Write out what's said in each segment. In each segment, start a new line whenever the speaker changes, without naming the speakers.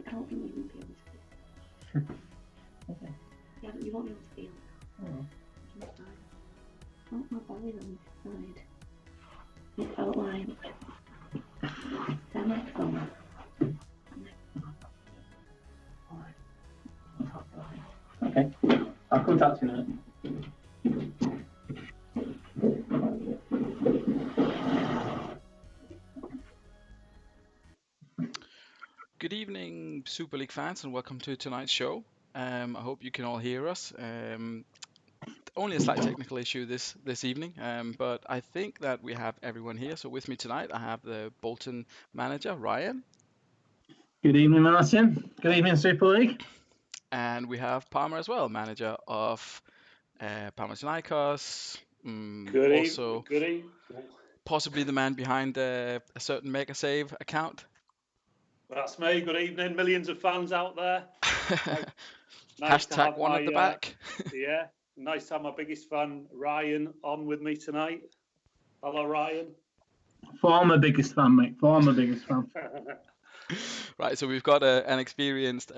I don't think you won't be able to feel.
Okay.
Yeah, you won't be able to feel.
Oh.
Oh, my belly's on this side. It felt like that microphone.
Okay. I'll contact you in a minute.
Good evening, Super League fans, and welcome to tonight's show. I hope you can all hear us. Only a slight technical issue this evening, but I think that we have everyone here. So with me tonight, I have the Bolton manager, Ryan.
Good evening, Martin. Good evening, Super League.
And we have Palmer as well, manager of Panathinaikos.
Good
also,
evening.
Possibly the man behind a certain Mega Save account.
That's me. Good evening. Millions of fans out there.
Nice Hashtag one at the back.
Yeah. Nice to have my biggest fan, Ryan, on with me tonight. Hello, Ryan.
Former biggest fan, mate. Former biggest fan.
Right, so we've got an experienced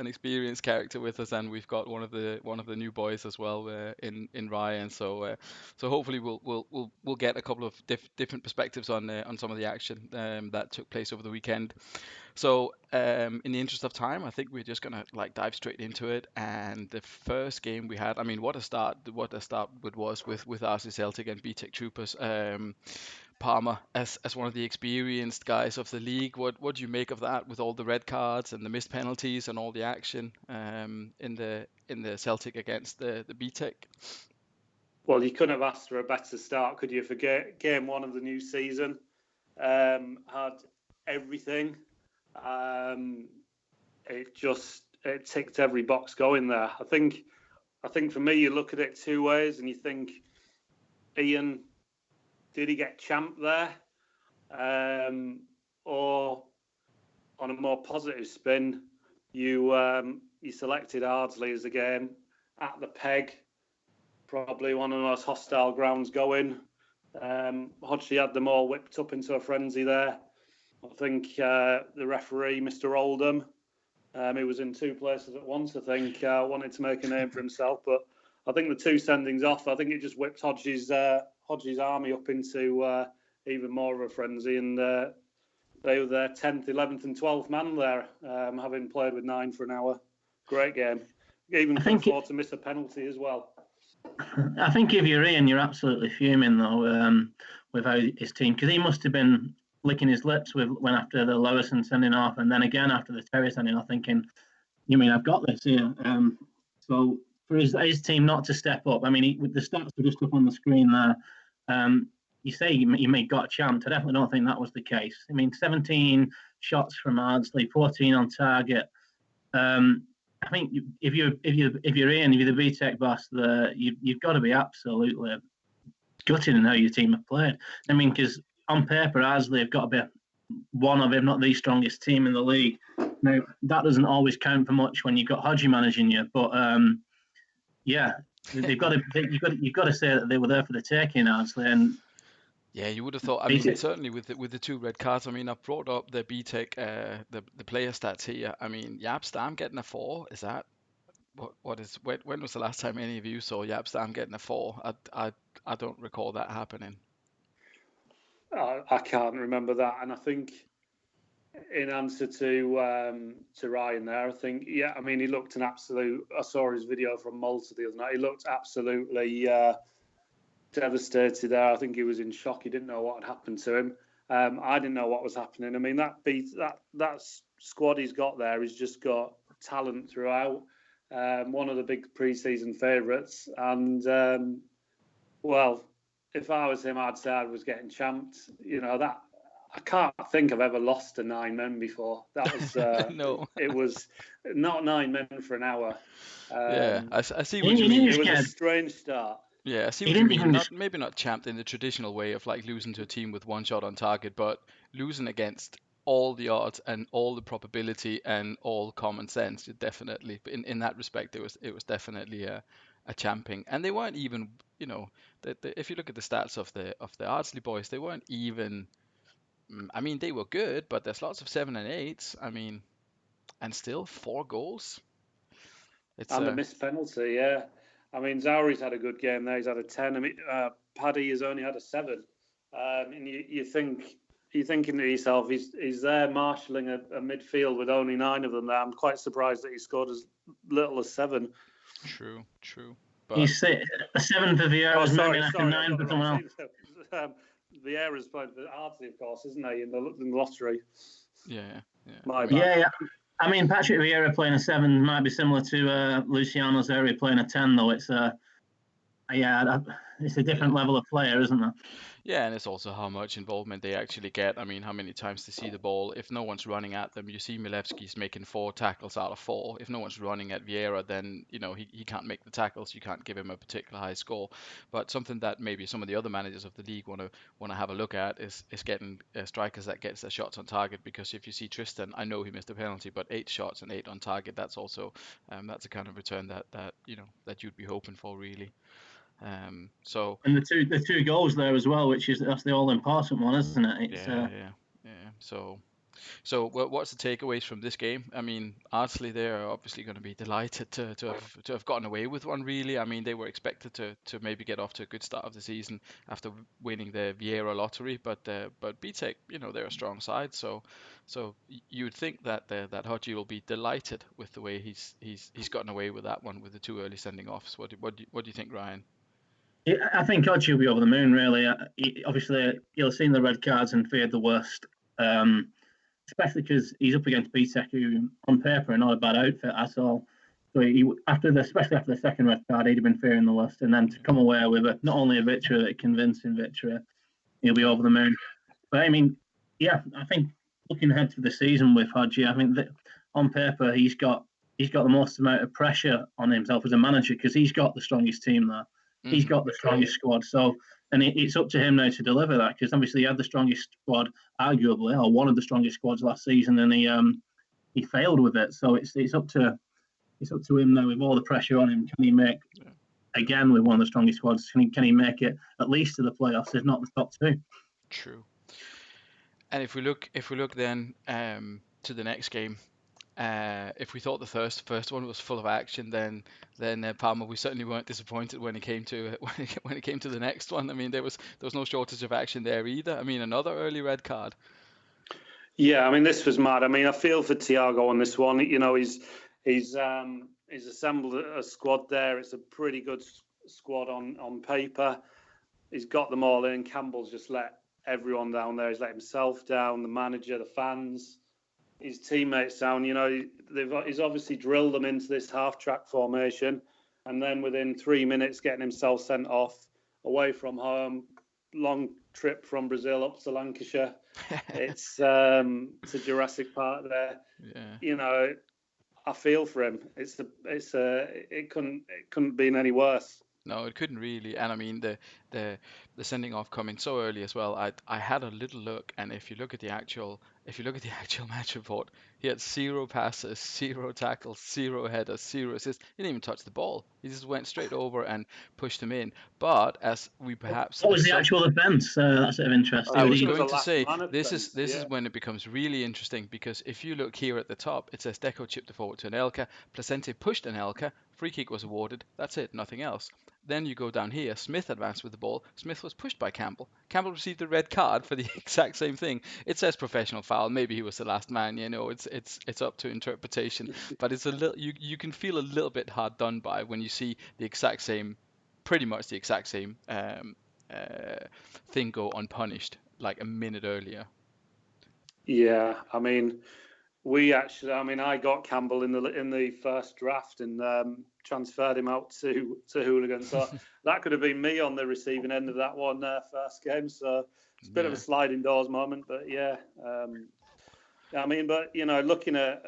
character with us, and we've got one of the new boys as well in Ryan. So hopefully we'll get a couple of different perspectives on some of the action that took place over the weekend. So in the interest of time, I think we're just gonna dive straight into it. And the first game we had, I mean, what a start was with RC Celtic and BTEC Troopers. Palmer, as one of the experienced guys of the league, what do you make of that, with all the red cards and the missed penalties and all the action in the Celtic against the BTEC?
Well, you couldn't have asked for a better start, could you? For game one of the new season, had everything. It ticked every box going there. I think for me, you look at it two ways, and you think, Ian, did he get champed there? Or on a more positive spin, you selected Aldred as a game at the Peg, probably one of the most hostile grounds going. Hodgie had them all whipped up into a frenzy there. I think the referee, Mr. Oldham, he was in two places at once, I think, wanted to make a name for himself. But I think the two sendings off, I think it just whipped Hodgie's army up into even more of a frenzy. And they were their 10th, 11th and 12th man there, having played with 9 for an hour. Great game. Even could afford to miss a penalty as well.
I think if you're Ian, you're absolutely fuming, though, with how his team, because he must have been licking his lips when after the Lewison sending off, and then again after the Terry sending off, thinking, you mean I've got this here? So for his team not to step up, I mean, with the stats are just up on the screen there. You say you may got champed. I definitely don't think that was the case. I mean, 17 shots from Ardsley, 14 on target. I think if you're Ian, if you're the VTech boss, you've got to be absolutely gutted in how your team have played. I mean, because on paper, Ardsley have got to be one of, if not the strongest team in the league. Now that doesn't always count for much when you've got Hodgie managing you, but yeah, you've got to say that they were there for the taking, Ardsley, and.
Yeah, you would have thought. I mean, certainly with the two red cards. I mean, I've brought up the BTEC, the player stats here. I mean, Jaap Stam getting a 4. Is that when was the last time any of you saw Jaap Stam getting a 4? I don't recall that happening.
I can't remember that, and I think in answer to Ryan there, I think I mean, he looked an absolute. I saw his video from Malta the other night. He looked absolutely. Devastated there. I think he was in shock. He didn't know what had happened to him. I didn't know what was happening. I mean, that squad he's got there has just got talent throughout. One of the big pre-season favourites. And well, if I was him, I'd say I was getting champed. You know, that I can't think I've ever lost to 9 men before. That was
no.
It was not 9 men for an hour.
I see what you mean.
It was a strange start.
Yeah, I see what you mean. Maybe not champed in the traditional way of losing to a team with 1 shot on target, but losing against all the odds and all the probability and all common sense. Definitely, in that respect, it was definitely a champing. And they weren't even, if you look at the stats of the Ardsley boys, they weren't even. I mean, they were good, but there's lots of 7 and 8s. I mean, and still 4 goals. It's
And a missed penalty, yeah. I mean, Zauri's had a good game there. He's had a 10. I mean, Paddy has only had a 7. And you're thinking to yourself, he's there marshalling a midfield with only 9 of them there. I'm quite surprised that he scored as little as 7.
True.
He's a 7 for Vieira's maybe like a 9 for someone else.
Vieira's playing for Ardsley, of course, isn't he, in the lottery?
Yeah.
My bad.
Yeah. I mean, Patrick Vieira playing a 7 might be similar to Luciano Zeri playing a 10, though. It's it's a different level of player, isn't it?
Yeah, and it's also how much involvement they actually get. I mean, how many times they see the ball. If no one's running at them, you see Milevski's making 4 tackles out of 4. If no one's running at Vieira, then he can't make the tackles. You can't give him a particular high score. But something that maybe some of the other managers of the league want to have a look at is getting strikers that gets their shots on target. Because if you see Tristan, I know he missed a penalty, but 8 shots and 8 on target. That's also that's a kind of return that you'd be hoping for, really. And
the two goals there as well, that's the all important one, isn't it?
Yeah. So what's the takeaways from this game? I mean, Ardsley, they're obviously going to be delighted to have gotten away with one. Really, I mean, they were expected to maybe get off to a good start of the season after winning the Vieira lottery, but BTEC, they're a strong side, so you would think that Hodgie will be delighted with the way he's gotten away with that one with the 2 early sending offs. What do you think, Ryan?
I think Hodge will be over the moon, really. Obviously, he'll have seen the red cards and feared the worst, especially because he's up against BTEC, who, on paper, are not a bad outfit at all. So, especially after the second red card, he'd have been fearing the worst. And then to come away with not only a victory, a convincing victory, he'll be over the moon. But, I mean, yeah, I think looking ahead to the season with Hodge, I think that on paper, he's got the most amount of pressure on himself as a manager because he's got the strongest team there. He's got the strongest squad, and it's up to him now to deliver that because obviously he had the strongest squad, arguably, or one of the strongest squads last season, and he failed with it. So it's up to him now with all the pressure on him. Can he make again with one of the strongest squads? Can he make it at least to the playoffs, if not the top 2?
True. And if we look then to the next game. If we thought the first one was full of action, then Palmer, we certainly weren't disappointed when it came to the next one. I mean, there was no shortage of action there either. I mean, another early red card.
Yeah, I mean, this was mad. I mean, I feel for Thiago on this one. He's assembled a squad there. It's a pretty good squad on paper. He's got them all in. Campbell's just let everyone down there. He's let himself down, the manager, the fans, his teammates down. He's obviously drilled them into this half-track formation, and then within 3 minutes, getting himself sent off away from home, long trip from Brazil up to Lancashire. It's a Jurassic Park there.
Yeah.
I feel for him. It couldn't been any worse.
No, it couldn't really. And I mean, the sending off coming so early as well. I had a little look, and if you look at the actual match report, he had 0 passes, 0 tackles, 0 headers, 0 assists. He didn't even touch the ball. He just went straight over and pushed him in. But as we perhaps
what was the actual offence? That's of interest.
I was going to say this is when it becomes really interesting, because if you look here at the top, it says Deco chipped it forward to Anelka, Placente pushed Anelka, free kick was awarded. That's it, nothing else. Then you go down here, Smith advanced with the ball. Smith was pushed by Campbell. Campbell received a red card for the exact same thing. It says professional foul. Maybe he was the last man. It's up to interpretation. But it's a little. You can feel a little bit hard done by when you see pretty much the exact same thing go unpunished like a minute earlier.
Yeah, I mean, I got Campbell in the first draft and transferred him out to Hooligan. So that could have been me on the receiving end of that one first game. So it's a bit of a sliding doors moment, but yeah. I mean, but looking at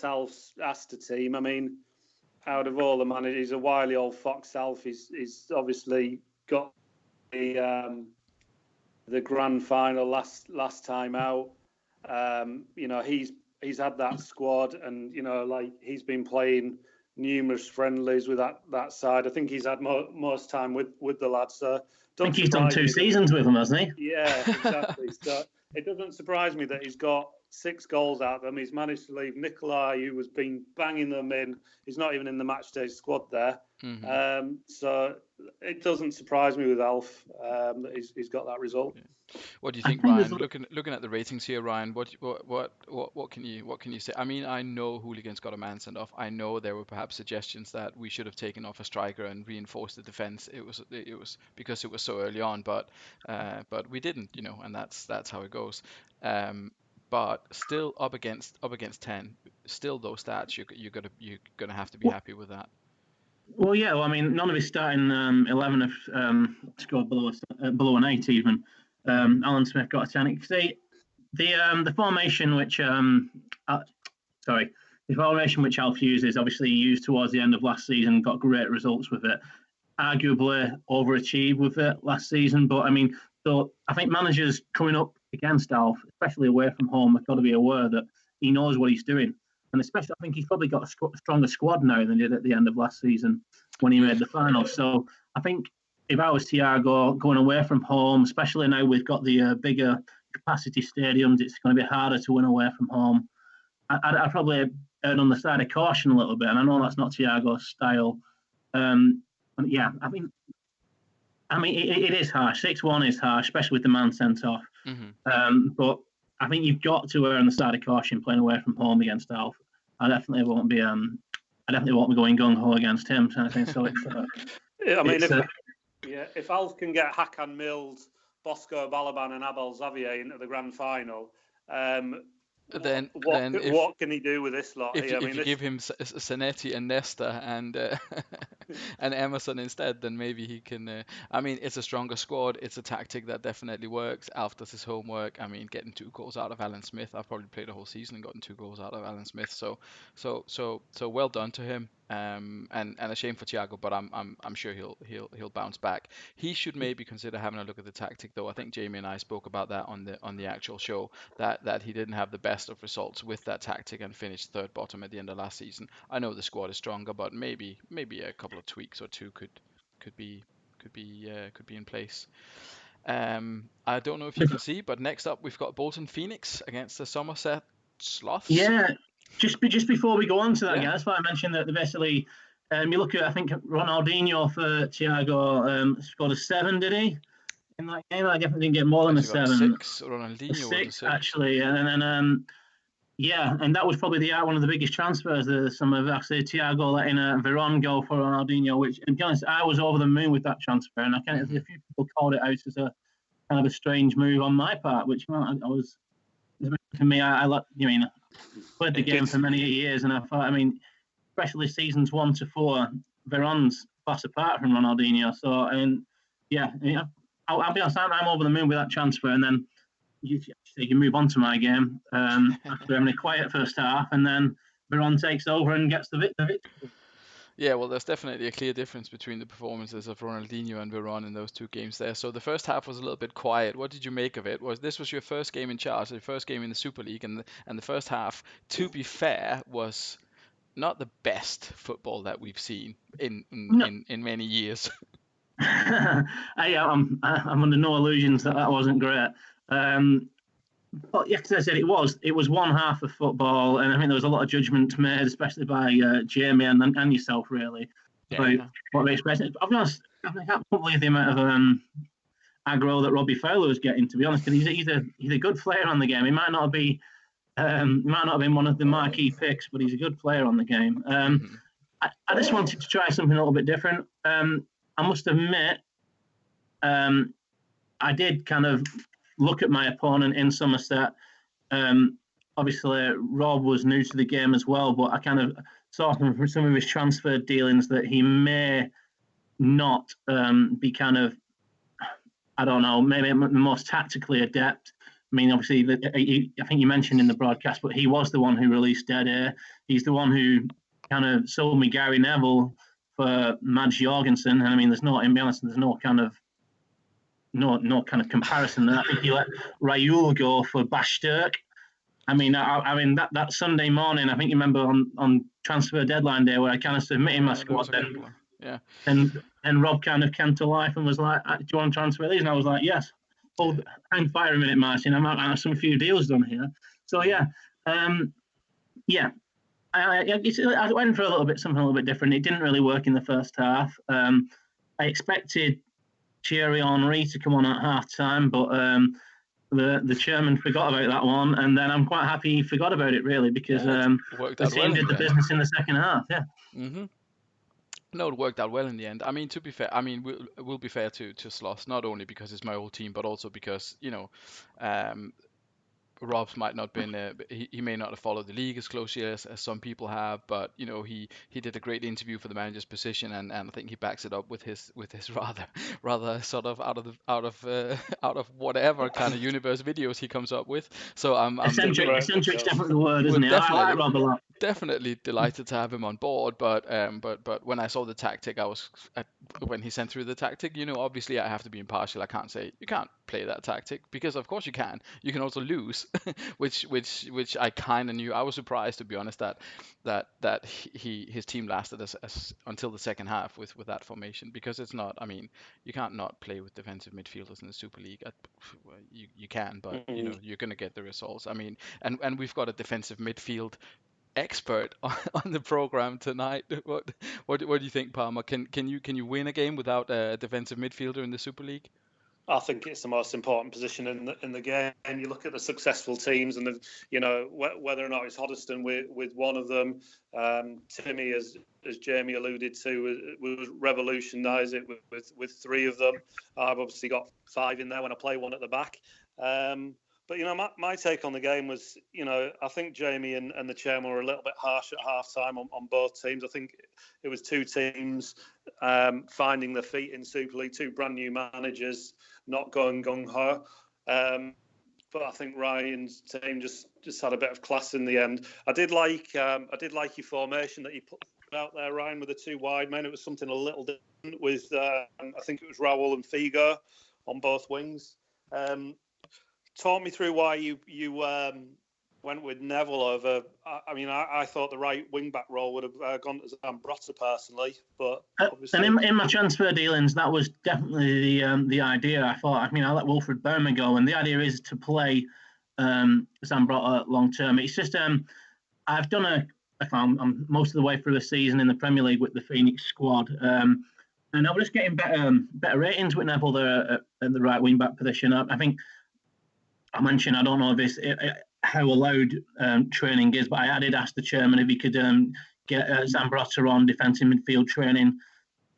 Alf's Astor team, I mean, out of all the managers, he's a wily old fox. Alf. He's obviously got the grand final last time out. He's had that squad, and he's been playing numerous friendlies with that side. I think he's had most time with the lads. So
I think he's done 2 seasons with them, hasn't he?
Yeah, exactly. So it doesn't surprise me that he's got 6 goals out of them. He's managed to leave Nikolai, who was been banging them in. He's not even in the match day squad there. So it doesn't surprise me with Alf that he's got that result.
Yeah. What do you think,
think
Ryan? Looking at the ratings here, Ryan, what can you say? I mean, I know Hooligans got a man sent off. I know there were perhaps suggestions that we should have taken off a striker and reinforced the defense. It was because it was so early on, but we didn't, and that's how it goes. But still up against 10, still those stats, you're gonna have to be happy with that.
Well, yeah. Well, I mean, none of his starting 11 have scored below an 8 even. Alan Smith got a 10. See, the formation which the formation which Alf uses, obviously used towards the end of last season, got great results with it. Arguably overachieved with it last season, but I mean, so I think managers coming up against Alf, especially away from home, have got to be aware that he knows what he's doing. And especially, I think he's probably got a stronger squad now than he did at the end of last season when he made the final. So I think if I was Thiago going away from home, especially now we've got the bigger capacity stadiums, it's going to be harder to win away from home. I'd probably err on the side of caution a little bit. And I know that's not Thiago's style. Yeah, I mean, it is harsh. 6-1 is harsh, especially with the man sent off. But I think you've got to err on the side of caution playing away from home against Alf. I definitely won't be going gung ho against him. So I think so.
I mean, if Alf can get Hakan Mills, Bosco Balaban, and Abel Xavier into the grand final,
then
what can he do with this lot?
If you give him Zanetti and Nesta and and Emerson instead, then maybe he can. I mean, it's a stronger squad. It's a tactic that definitely works. Alf does his homework. I mean, getting 2 goals out of Alan Smith. I've probably played the whole season and gotten 2 goals out of Alan Smith. So well done to him. And a shame for Thiago, but I'm sure he'll bounce back. He should maybe consider having a look at the tactic, though. I think Jamie and I spoke about that on the actual show, that he didn't have the best of results with that tactic and finished 3rd bottom at the end of last season. I know the squad is stronger, but maybe a couple of tweaks or 2 could be in place. I don't know if you can see, but next up we've got Bolton Phoenix against the Somerset Sloths.
Yeah. Just before we go on to that, again, that's why I mentioned that basically, you look at, I think Ronaldinho for Thiago scored a 7, did he? In that game, I definitely didn't get more than a 7.
6. Ronaldinho
6 actually, and then and that was probably one of the biggest transfers. Some of actually Thiago letting Veron go for Ronaldinho, which, to be honest, I was over the moon with that transfer, and a few people called it out as a kind of a strange move on my part, which I was. For me, I played the game for many years, and I thought, I mean, especially seasons 1 to 4, Veron's fast apart from Ronaldinho. So, I'll be honest, I'm over the moon with that transfer, and then you move on to my game after having a quiet first half, and then Veron takes over and gets the victory.
Yeah, well, there's definitely a clear difference between the performances of Ronaldinho and Veron in those 2 games there. So the first half was a little bit quiet. What did you make of it? This was your first game in charge, your first game in the Super League, and the first half, to be fair, was not the best football that we've seen in many years.
I'm under no illusions that wasn't great. But yeah, as I said, it was one half of football, and I think there was a lot of judgment made, especially by Jamie and yourself, really, about what they expected. I'll be honest, I can't believe the amount of aggro that Robbie Fowler was getting, to be honest, because he's a good player on the game. He might not have been one of the marquee picks, but he's a good player on the game. I just wanted to try something a little bit different. I must admit, I did kind of look at my opponent in Somerset. Obviously, Rob was new to the game as well, but I kind of saw from some of his transfer dealings that he may not be kind of, I don't know, maybe the most tactically adept. I mean, obviously, I think you mentioned in the broadcast, but he was the one who released Dead Air. He's the one who kind of sold me Gary Neville for Mads Jorgensen. And I mean, there's no kind of comparison there. I think he let Raoul go for Basturk. I mean, that Sunday morning, I think you remember on transfer deadline day where I kind of submitted my squad then.
Yeah.
And Rob kind of came to life and was like, "Do you want to transfer these?" And I was like, "Yes." Hang fire a minute, Martin. I have some few deals done here. So yeah, yeah. I went for something a little bit different. It didn't really work in the first half. I expected Thierry Henry to come on at half time, but the chairman forgot about that one, and then I'm quite happy he forgot about it, really, because the team did the business in the second half. Yeah.
Mm-hmm. No, it worked out well in the end. I mean, to be fair, I mean, we'll be fair to Sloss, not only because it's my old team, but also because, Rob's might not been he may not have followed the league as closely as some people have, but he did a great interview for the manager's position, and I think he backs it up with his rather sort of out of whatever kind of universe videos he comes up with. So I'm
Eccentric's definitely the word, isn't it? I like Rob a lot.
Definitely delighted to have him on board, but when I saw the tactic, when he sent through the tactic, obviously I have to be impartial. I can't say you can't play that tactic, because of course you can. You can also lose, which I kind of knew. I was surprised, to be honest, that his team lasted as until the second half with that formation, because it's not. I mean, you can't not play with defensive midfielders in the Super League. You can, but you're gonna get the results. I mean, and we've got a defensive midfield expert on the program tonight. What do you think, Palmer? Can you win a game without a defensive midfielder in the Super League?
I think it's the most important position in the game. You look at the successful teams, and whether or not it's Hoddesdon with one of them. Timmy, as Jamie alluded to, was revolutionise it with three of them. I've obviously got five in there when I play one at the back. But my take on the game was, I think Jamie and the chairman were a little bit harsh at half time on both teams. I think it was two teams finding their feet in Super League, two brand new managers, not going gung ho. But I think Ryan's team just had a bit of class in the end. I did like your formation that you put out there, Ryan, with the two wide men. It was something a little different with I think it was Raul and Figo on both wings. Talk me through why you went with Neville over. I mean, I thought the right wing back role would have gone to Zambrotta personally, but obviously.
And in my transfer dealings, that was definitely the idea. I thought, I let Wilfred Bowman go, and the idea is to play Zambrotta long term. It's just I've done I'm most of the way through the season in the Premier League with the Phoenix squad, and I was just getting better ratings with Neville there at the right wing back position. I think. I mentioned, I don't know how allowed training is, but I did ask the chairman if he could get Zambrotta on defensive midfield training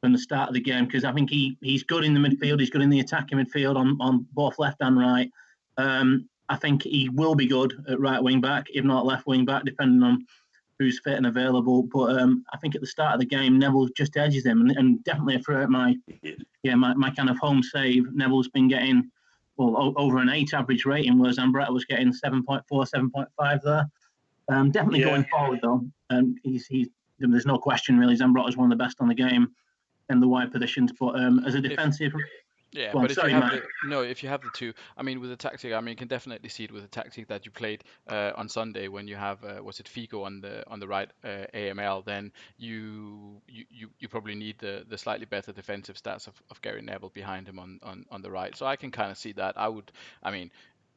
from the start of the game, because I think he's good in the midfield, he's good in the attacking midfield on both left and right. I think he will be good at right wing back, if not left wing back, depending on who's fit and available. But I think at the start of the game, Neville just edges him, and definitely throughout my kind of home save, Neville's been getting over an 8 average rating, whereas Zambrotta was getting 7.4, 7.5 there. Definitely going forward, though. There's no question, really. Zambrotta is one of the best on the game in the wide positions. But as a defensive...
But if you have the two, I mean, with the tactic, I mean, you can definitely see it with the tactic that you played on Sunday when you have was it Figo on the right AML, then you probably need the slightly better defensive stats of Gary Neville behind him on the right. So I can kind of see that.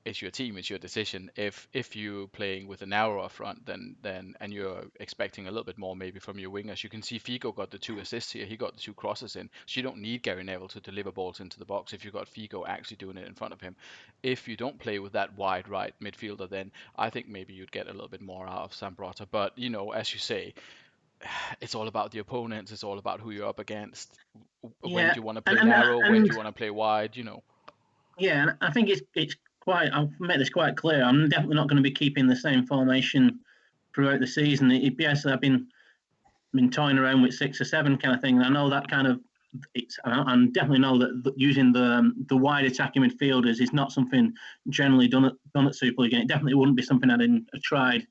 It's your team, it's your decision. If you're playing with a narrower front, then and you're expecting a little bit more maybe from your wingers, you can see Figo got the 2 assists here. He got the 2 crosses in, so you don't need Gary Neville to deliver balls into the box if you've got Figo actually doing it in front of him. If you don't play with that wide right midfielder, then I think maybe you'd get a little bit more out of Zambrotta. But as you say, it's all about the opponents. It's all about who you're up against. When do you want to play narrow? When do you want to play wide?
Yeah, and I think it's quite. I've made this quite clear. I'm definitely not going to be keeping the same formation throughout the season. I've been toying around with 6 or 7 kind of thing. And I know that kind of. I definitely know that using the wide attacking midfielders is not something generally done at Super League. And it definitely wouldn't be something I'd tried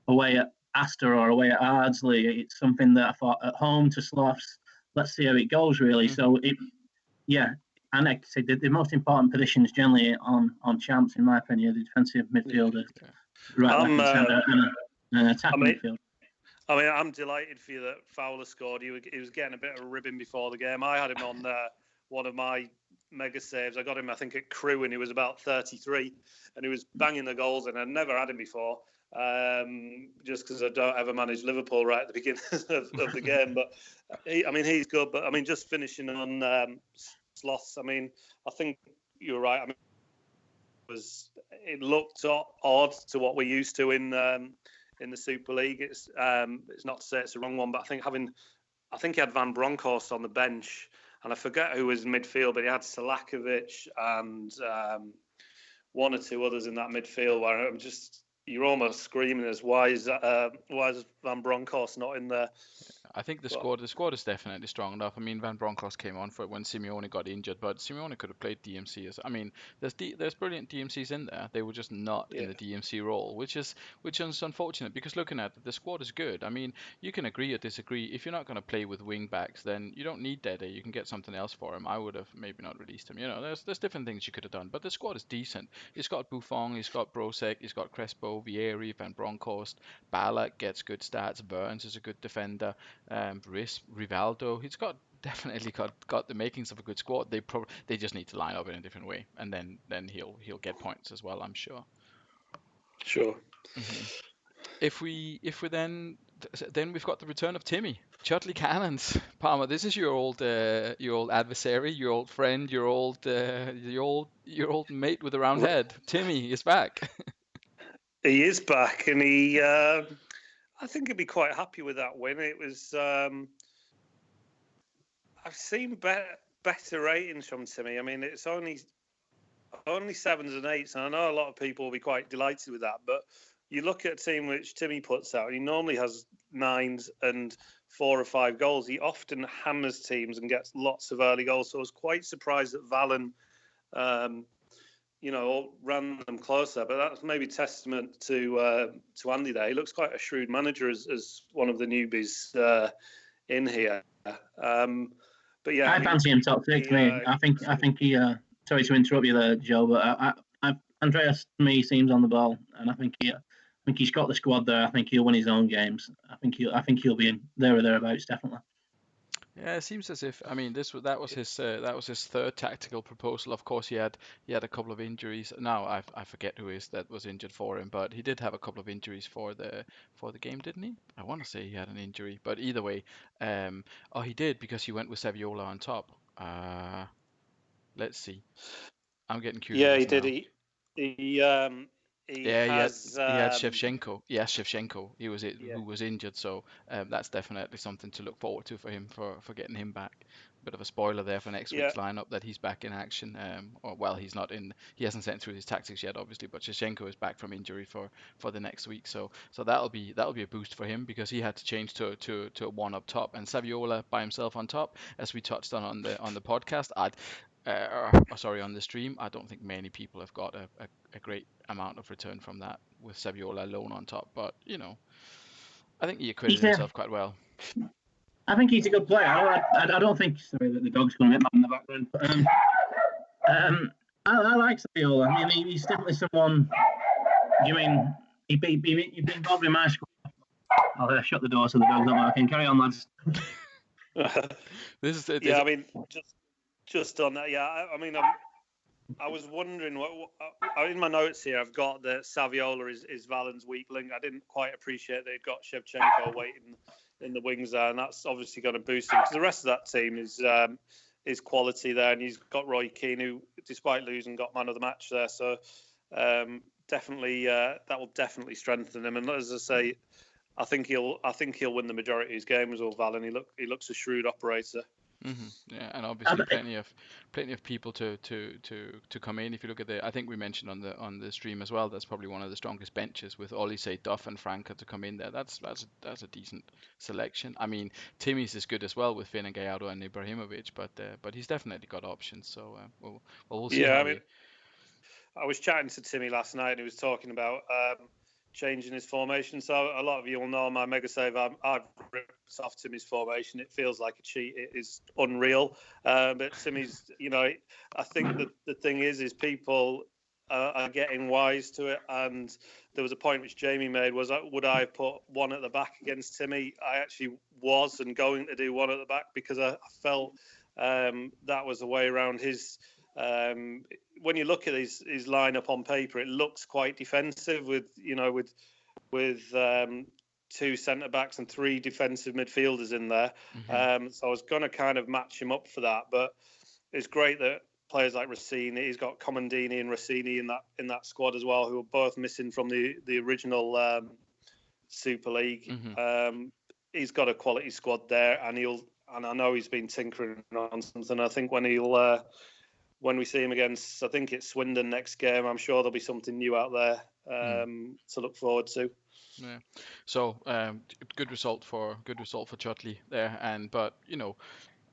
away at Astor or away at Ardsley. It's something that I thought at home to Sloths. Let's see how it goes, really. So and like I said, the most important positions generally on champs, in my opinion, the defensive midfielder, right, left, and centre, and attacking midfield.
I mean, I'm delighted for you that Fowler scored. He was getting a bit of a ribbon before the game. I had him on one of my mega saves. I got him, I think, at Crewe, and he was about 33, and he was banging the goals, and I'd never had him before, just because I don't ever manage Liverpool right at the beginning of the game. But he's good. But just finishing on Sloths. I think you're right. It looked odd to what we're used to in the Super League. It's not to say it's the wrong one, but I think he had Van Bronckhorst on the bench, and I forget who was in midfield, but he had Selakovic and one or two others in that midfield where you're almost screaming as why is Van Bronckhorst not in there?
I think the squad is definitely strong enough. Van Bronckhorst came on for it when Simeone got injured, but Simeone could have played DMC there's brilliant DMCs in there. They were just not in the DMC role, which is unfortunate, because looking at it, the squad is good. You can agree or disagree. If you're not going to play with wing backs, then you don't need Dede. You can get something else for him. I would have maybe not released him. There's different things you could have done, but the squad is decent. He's got Buffon, he's got Brosek, he's got Crespo, Vieri, Van Bronckhorst, Ballack gets good stats, Burns is a good defender. Rivaldo, he's definitely got the makings of a good squad. They just need to line up in a different way, and then he'll get points as well, I'm sure.
Sure.
Mm-hmm. If we then we've got the return of Timmy Chutley Cannons. Palmer, this is your old adversary, your old friend, your old mate with a round head. Timmy is back.
He is back, and he. I think he'd be quite happy with that win. It was. I've seen better ratings from Timmy. It's only 7s and 8s, and I know a lot of people will be quite delighted with that. But you look at a team which Timmy puts out, and he normally has 9s and 4 or 5 goals. He often hammers teams and gets lots of early goals. So I was quite surprised that Valen, ran them closer, but that's maybe testament to Andy there. He looks quite a shrewd manager as one of the newbies in here. But yeah,
I fancy him top 6, mate. I think he. Sorry to interrupt you there, Joe, but Andreas to me seems on the ball, and I think he's got the squad there. I think he'll win his own games. I think he'll be in there or thereabouts, definitely.
Yeah, it seems as if that was his third tactical proposal. Of course, he had a couple of injuries. Now I forget who that was injured for him, but he did have a couple of injuries for the game, didn't he? I want to say he had an injury, but either way, he did, because he went with Saviola on top. Let's see. I'm getting curious.
Yeah, he
now.
did. He
had
has
Shevchenko. Yes, Shevchenko. Who was injured. So that's definitely something to look forward to for him, for getting him back. Bit of a spoiler there for next week's lineup, that he's back in action. He's not in. He hasn't sent through his tactics yet, obviously. But Shevchenko is back from injury for the next week. So that'll be a boost for him, because he had to change to a one up top, and Saviola by himself on top, as we touched on the podcast. On the stream, I don't think many people have got a great amount of return from that with Saviola alone on top. But I think he acquitted himself quite well.
I think he's a good player. I don't think. Sorry, that the dog's going to hit in the background. But, I like Saviola. He's definitely someone. He'd be involved in my squad. I'll shut the door so the dog's not barking. Carry on, lads.
Just on that, I was wondering what in my notes here. I've got that Saviola is Valen's weak link. I didn't quite appreciate they've got Shevchenko waiting in the wings there, and that's obviously going to boost him, because the rest of that team is quality there, and he's got Roy Keane, who, despite losing, got man of the match there. So definitely that will definitely strengthen him. And as I say, I think he'll win the majority of his games. Or Valen, he looks a shrewd operator.
Mm-hmm. Yeah, and obviously plenty of people to come in. If you look at I think we mentioned on the stream as well, that's probably one of the strongest benches, with Olise, Duff, and Franca to come in there. That's a decent selection. Timmy's is good as well, with Finn and Gallardo and Ibrahimovic, but he's definitely got options. So we'll see.
Yeah, I was chatting to Timmy last night, and he was talking about changing his formation. So a lot of you will know my mega save. I've ripped off Timmy's formation. It feels like a cheat. It is unreal. But Timmy's, I think that the thing is people are getting wise to it. And there was a point which Jamie made, was would I have put one at the back against Timmy? I actually was, and going to do one at the back, because I felt that was the way around his When you look at his lineup on paper, it looks quite defensive with two centre backs and three defensive midfielders in there. So I was going to kind of match him up for that, but it's great that players like Rossini, he's got Comandini and Rossini in that squad as well, who are both missing from the original Super League. He's got a quality squad there, and I know he's been tinkering on something. I think when we see him against, I think it's Swindon next game, I'm sure there'll be something new out there to look forward to.
Yeah. So good result for Chutley there, but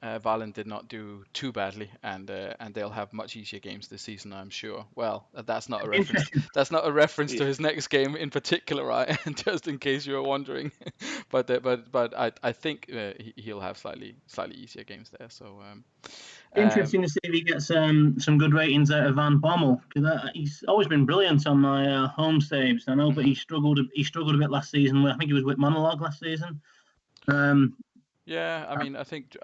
Valen did not do too badly, and they'll have much easier games this season, I'm sure. Well, that's not a reference. That's not a reference to his next game in particular, right? Just in case you were wondering. but I think he'll have slightly easier games there. So
interesting to see if he gets some good ratings out of Van Bommel, because he's always been brilliant on my home saves. I know, but he struggled a bit last season. I think he was with Monologue last season.
Yeah, I mean, I think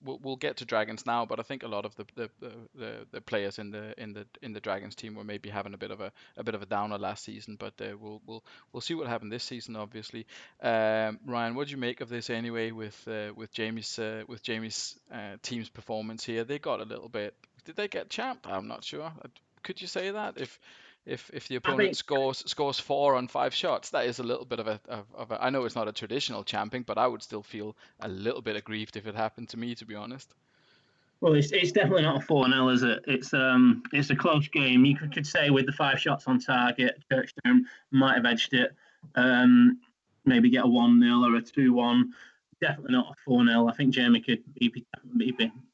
we'll get to Dragons now, but I think a lot of the players in the Dragons team were maybe having a bit of a downer last season, but we'll see what happened this season, obviously. Ryan, what do you make of this anyway with Jamie's team's performance here? They got a little bit. Did they get champed? I'm not sure. Could you say that if the opponent scores 4 on 5 shots, that is a little bit of a I know it's not a traditional champing, but I would still feel a little bit aggrieved if it happened to me, to be honest.
Well, it's definitely not a 4-0, is it? It's a close game. You could say with the 5 shots on target, Churchtown might have edged it. Maybe get a 1-0 or a 2-1. Definitely not a 4-0. I think Jamie could be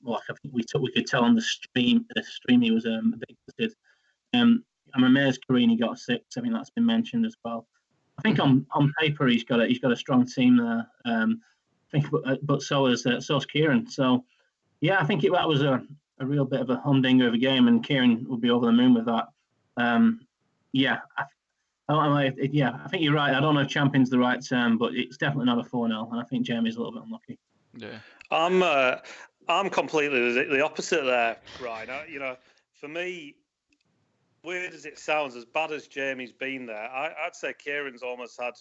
well, I think we could tell on the stream he was a bit gutted. I'm amazed Carini got a 6. I think that's been mentioned as well. I think on paper he's got a strong team there. I think, but so's Kieran. So yeah, I think that was a real bit of a humdinger of a game, and Kieran will be over the moon with that. I think you're right. I don't know if champion's the right term, but it's definitely not a 4-0, and I think Jamie's a little bit unlucky.
Yeah,
I'm completely the opposite there, Ryan. For me, weird as it sounds, as bad as Jamie's been there, I'd say Kieran's almost had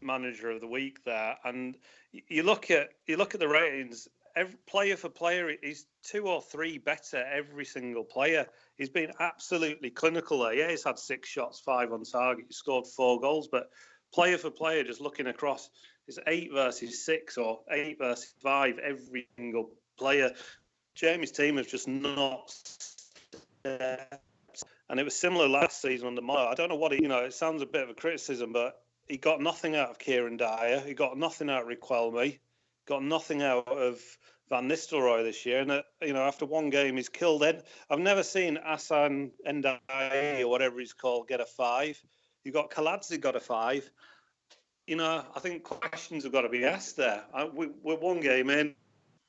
manager of the week there. And you look at the ratings, every player for player, he's 2 or 3 better every single player. He's been absolutely clinical there. Yeah, he's had 6 shots, 5 on target. He scored 4 goals, but player for player, just looking across, it's 8 versus 6 or 8 versus 5 every single player. Jamie's team has just not. And it was similar last season under Moore. I don't know what it sounds a bit of a criticism, but he got nothing out of Kieran Dyer. He got nothing out of Riquelme. Got nothing out of Van Nistelrooy this year. And, after one game, he's killed Ed. I've never seen Hassan Ndiaye or whatever he's called get a 5. You got Kaladze got a 5. I think questions have got to be asked there. We're one game in.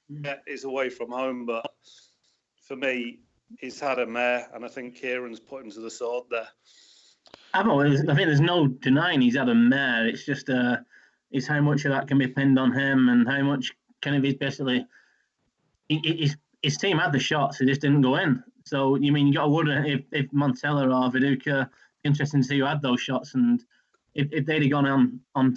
Yeah, it's away from home, but for me, he's had a mare, and I think Kieran's put him to the sword there.
I think there's no denying he's had a mare. It's just is how much of that can be pinned on him, and how much kind of is basically his team had the shots, it just didn't go in. So you got to wonder if Montella or Viduka, interesting to see who had those shots, and if they'd have gone on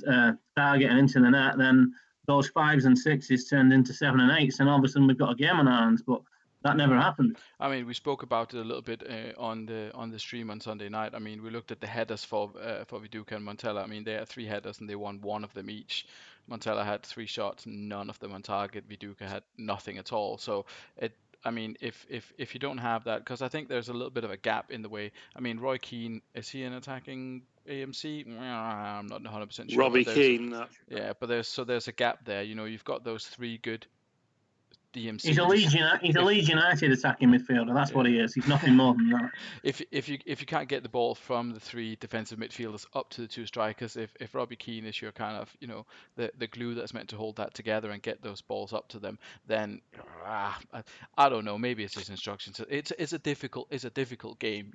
target and into the net, then those 5s and 6s turned into 7 and 8s, and all of a sudden we've got a game on our hands. But that never happened.
I mean, we spoke about it a little bit on the stream on Sunday night. I mean, we looked at the headers for Viduka and Montella. I mean, they had 3 headers and they won 1 of them each. Montella had 3 shots, none of them on target. Viduka had nothing at all. So if you don't have that, because I think there's a little bit of a gap in the way. I mean, Roy Keane, is he an attacking AMC? I'm not 100% sure.
Robbie Keane.
Yeah, but there's a gap there. You've got those 3 good DMCs.
He's a Leeds United attacking midfielder. That's what he is. He's nothing more than that.
If you can't get the ball from the 3 defensive midfielders up to the 2 strikers, if Robbie Keane is your kind of the glue that's meant to hold that together and get those balls up to them, then I don't know. Maybe it's just instructions. It's a difficult game.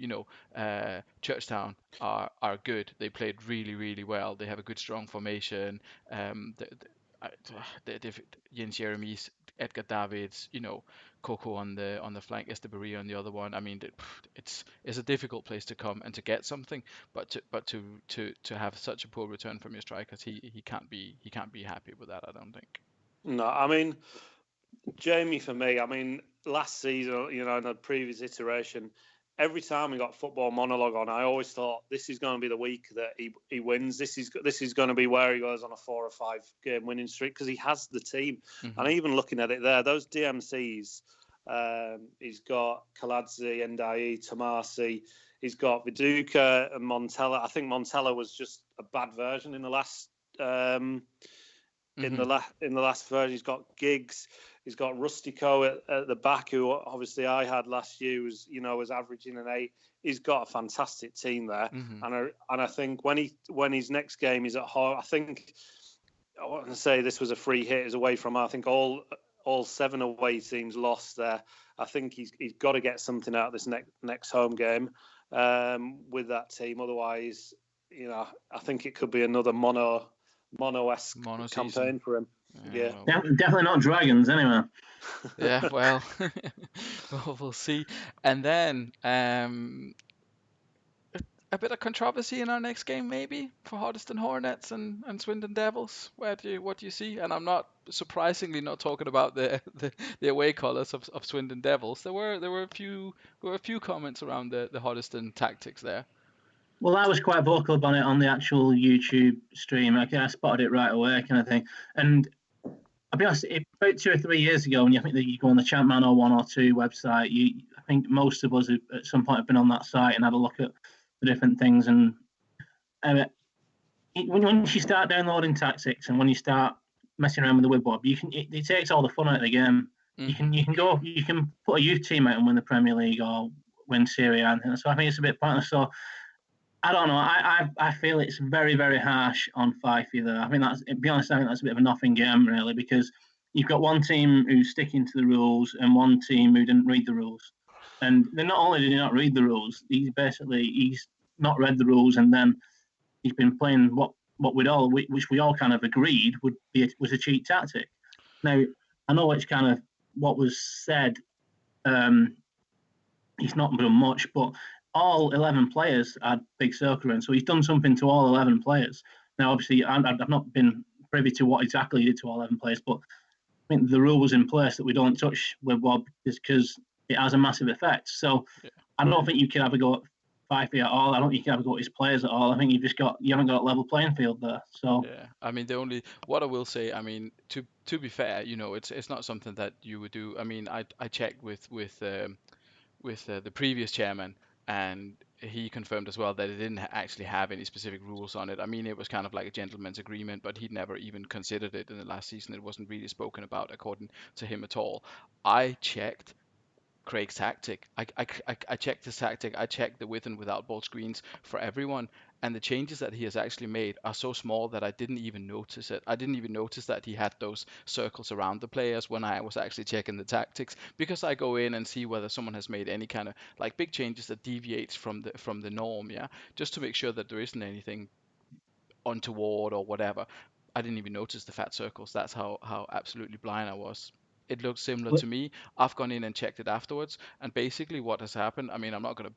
Churchtown are good. They played really, really well. They have a good strong formation. Jens Jeremy's Edgar Davids, Coco on the flank, Esteberia on the other one. I mean, it's a difficult place to come and to get something, but to have such a poor return from your strikers, he can't be happy with that. I don't think.
No, I mean, Jamie, for me, I mean, last season, in the previous iteration, every time we got football monologue on, I always thought this is going to be the week that he wins. This is going to be where he goes on a 4 or 5 game winning streak because he has the team.
Mhm.
And even looking at it there, those DMCs, he's got Kaladze, Ndai, Tomasi, he's got Viduka and Montella. I think Montella was just a bad version in the last. In the last version, he's got Giggs, he's got Rustico at the back, who obviously I had last year was averaging an 8. He's got a fantastic team there, and I think when his next game is at home, I want to say this was a free hit is away from. I think all 7 away teams lost there. I think he's got to get something out of this next home game with that team. Otherwise, I think it could be another mono-esque campaign for him. Yeah.
Well. Definitely not Dragons, anyway.
Yeah, well, we'll see. And then a bit of controversy in our next game, maybe for Hoddesdon Hornets and Swindon Devils. What do you see? And I'm not surprisingly not talking about the away colours of Swindon Devils. There were a few comments around the Hoddesdon tactics there.
Well, I was quite vocal about it on the actual YouTube stream. I spotted it right away, kind of thing. And I'll be honest, about 2 or 3 years ago, when you think that you go on the Champman or 102 website, I think most of us at some point have been on that site and had a look at the different things. And when you start downloading tactics and when you start messing around with the WebWeb, it takes all the fun out of the game. Mm-hmm. You can put a youth team out and win the Premier League or win Serie A. So I think it's a bit pointless. So I don't know. I feel it's very, very harsh on Fifey there. I think to be honest, I think that's a bit of a nothing game, really, because you've got one team who's sticking to the rules and one team who didn't read the rules. And then not only did he not read the rules, he's not read the rules, and then he's been playing which we all kind of agreed was a cheat tactic. Now, I know it's kind of what was said. He's not done much, but all 11 players had big circle in, so he's done something to all 11 players. Now, obviously, I've not been privy to what exactly he did to all 11 players, but I think the rule was in place that we don't touch WebWeb because it has a massive effect. So I don't think you can have a go at Fifey at all. I don't think you can have a go at his players at all. I think you haven't got a level playing field there. So
yeah, I mean, what I will say, I mean, to be fair, it's not something that you would do. I mean, I checked with the previous chairman, and he confirmed as well that it didn't actually have any specific rules on it. I mean, it was kind of like a gentleman's agreement, but he'd never even considered it in the last season. It wasn't really spoken about according to him at all. I checked Craig's tactic. I checked his tactic. I checked the with and without ball screens for everyone, and the changes that he has actually made are so small that I didn't even notice it. I didn't even notice that he had those circles around the players when I was actually checking the tactics, because I go in and see whether someone has made any kind of like big changes that deviates from the norm, just to make sure that there isn't anything untoward or whatever. I didn't even notice the fat circles. That's how absolutely blind I was. It looked similar to me. I've gone in and checked it afterwards, and basically what has happened, I mean, I'm not going to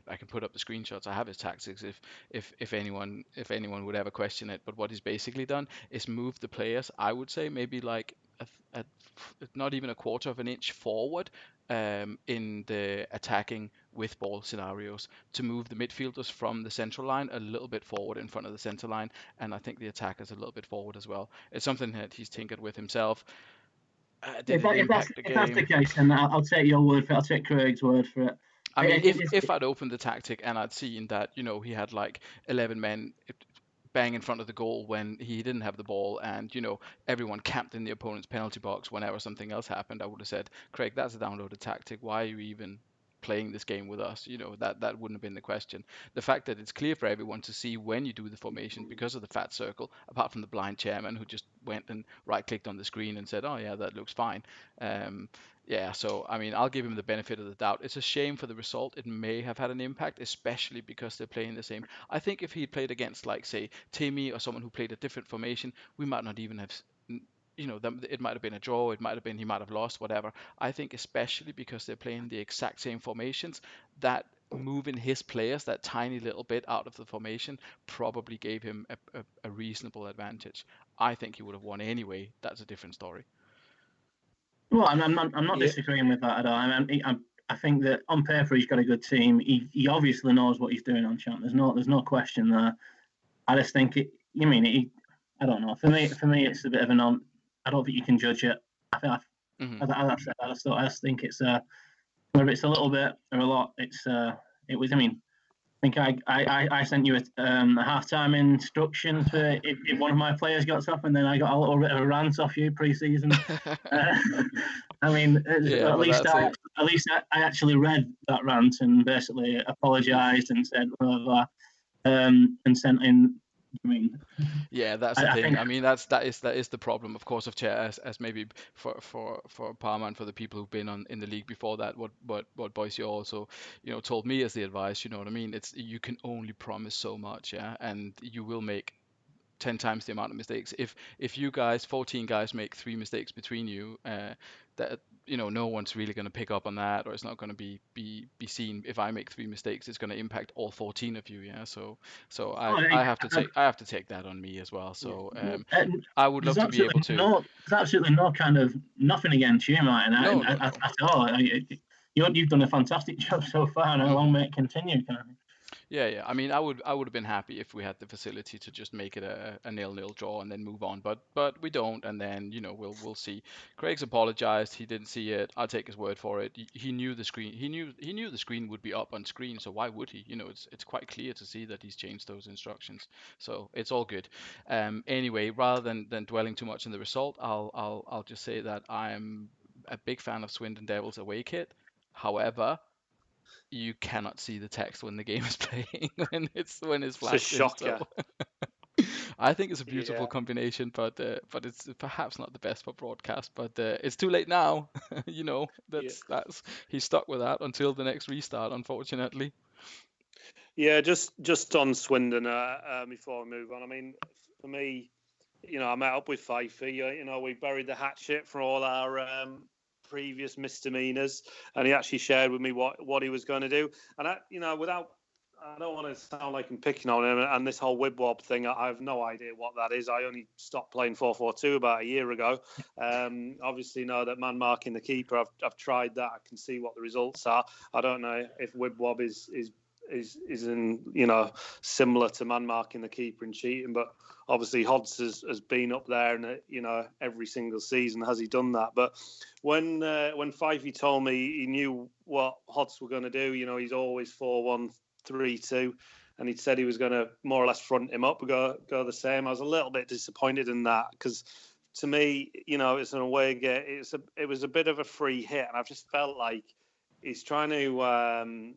I can put up the screenshots. I have his tactics if anyone would ever question it. But what he's basically done is move the players, I would say maybe like not even a quarter of an inch forward in the attacking with ball scenarios, to move the midfielders from the central line a little bit forward in front of the center line, and I think the attackers a little bit forward as well. It's something that he's tinkered with himself.
If that's the case, then I'll take your word for it. I'll take Craig's word for it.
I mean, if I'd opened the tactic and I'd seen that, he had like 11 men bang in front of the goal when he didn't have the ball, and, everyone camped in the opponent's penalty box whenever something else happened, I would have said, Craig, that's a downloaded tactic. Why are you even playing this game with us? That wouldn't have been the question. The fact that it's clear for everyone to see when you do the formation because of the fat circle, apart from the blind chairman who just went and right clicked on the screen and said, oh yeah, that looks fine. So I mean, I'll give him the benefit of the doubt. It's a shame for the result. It may have had an impact, especially because they're playing the same. I think if he'd played against, like, say, Timmy or someone who played a different formation, we might not even have it might have been a draw, it might have been he might have lost, whatever. I think especially because they're playing the exact same formations, that moving his players that tiny little bit out of the formation probably gave him a reasonable advantage. I think he would have won anyway. That's a different story.
Well, I'm not
Yeah.
disagreeing with that at all. I think that on paper he's got a good team. He obviously knows what he's doing on champ. There's no question there. I just think I don't know. For me, it's a bit of a non. I don't think you can judge it. As I said, I just think it's whether it's a little bit or a lot. It was. I think I sent you a halftime instruction for if one of my players got off, and then I got a little bit of a rant off you pre-season. At least I actually read that rant and basically apologised and said blah, blah, and sent in.
Yeah, that's the thing. That is the problem, of course, of chair as maybe for Parma and for the people who've been in the league before that. What Boise also told me as the advice. You know what I mean? It's you can only promise so much, yeah, and you will make 10 times the amount of mistakes. If you guys, 14 guys, make 3 mistakes between you, that no one's really going to pick up on that, or it's not going to be seen. If I make 3 mistakes, it's going to impact all 14 of you. Yeah, so I have to take that on me as well. So I would love to be able to.
There's absolutely no kind of nothing against you, Martin.
No.
At all. You've done a fantastic job so far, and how long may it continue?
Yeah. I mean, I would have been happy if we had the facility to just make it a 0-0 draw and then move on, but we don't, and then we'll see. Craig's apologized. He didn't see it. I'll take his word for it. He knew the screen. He knew the screen would be up on screen, so why would he? It's quite clear to see that he's changed those instructions, so it's all good. Anyway, rather than dwelling too much on the result, I'll just say that I'm a big fan of Swindon Devils away kit. However, you cannot see the text when the game is playing when it's flashed.
It's a shocker.
I think it's a beautiful combination, but it's perhaps not the best for broadcast. But it's too late now. That's he's stuck with that until the next restart, unfortunately.
Yeah, just on Swindon before we move on. I mean, for me, I met up with Fifey. We buried the hatchet for all our previous misdemeanors, and he actually shared with me what he was going to do. And I don't want to sound like I'm picking on him, and this whole wibwob thing, I have no idea what that is. I only stopped playing 4-4-2 about a year ago. Obviously know that man marking the keeper. I've tried that. I can see what the results are. I don't know if wibwob is in similar to man marking the keeper and cheating, but obviously Hodds has been up there and every single season has he done that. But when Fifey told me he knew what Hodds were going to do, he's always 4-1-3-2, and he'd said he was going to more or less front him up, go the same. I was a little bit disappointed in that because to me, it's an away game. It was a bit of a free hit, and I've just felt like he's trying to.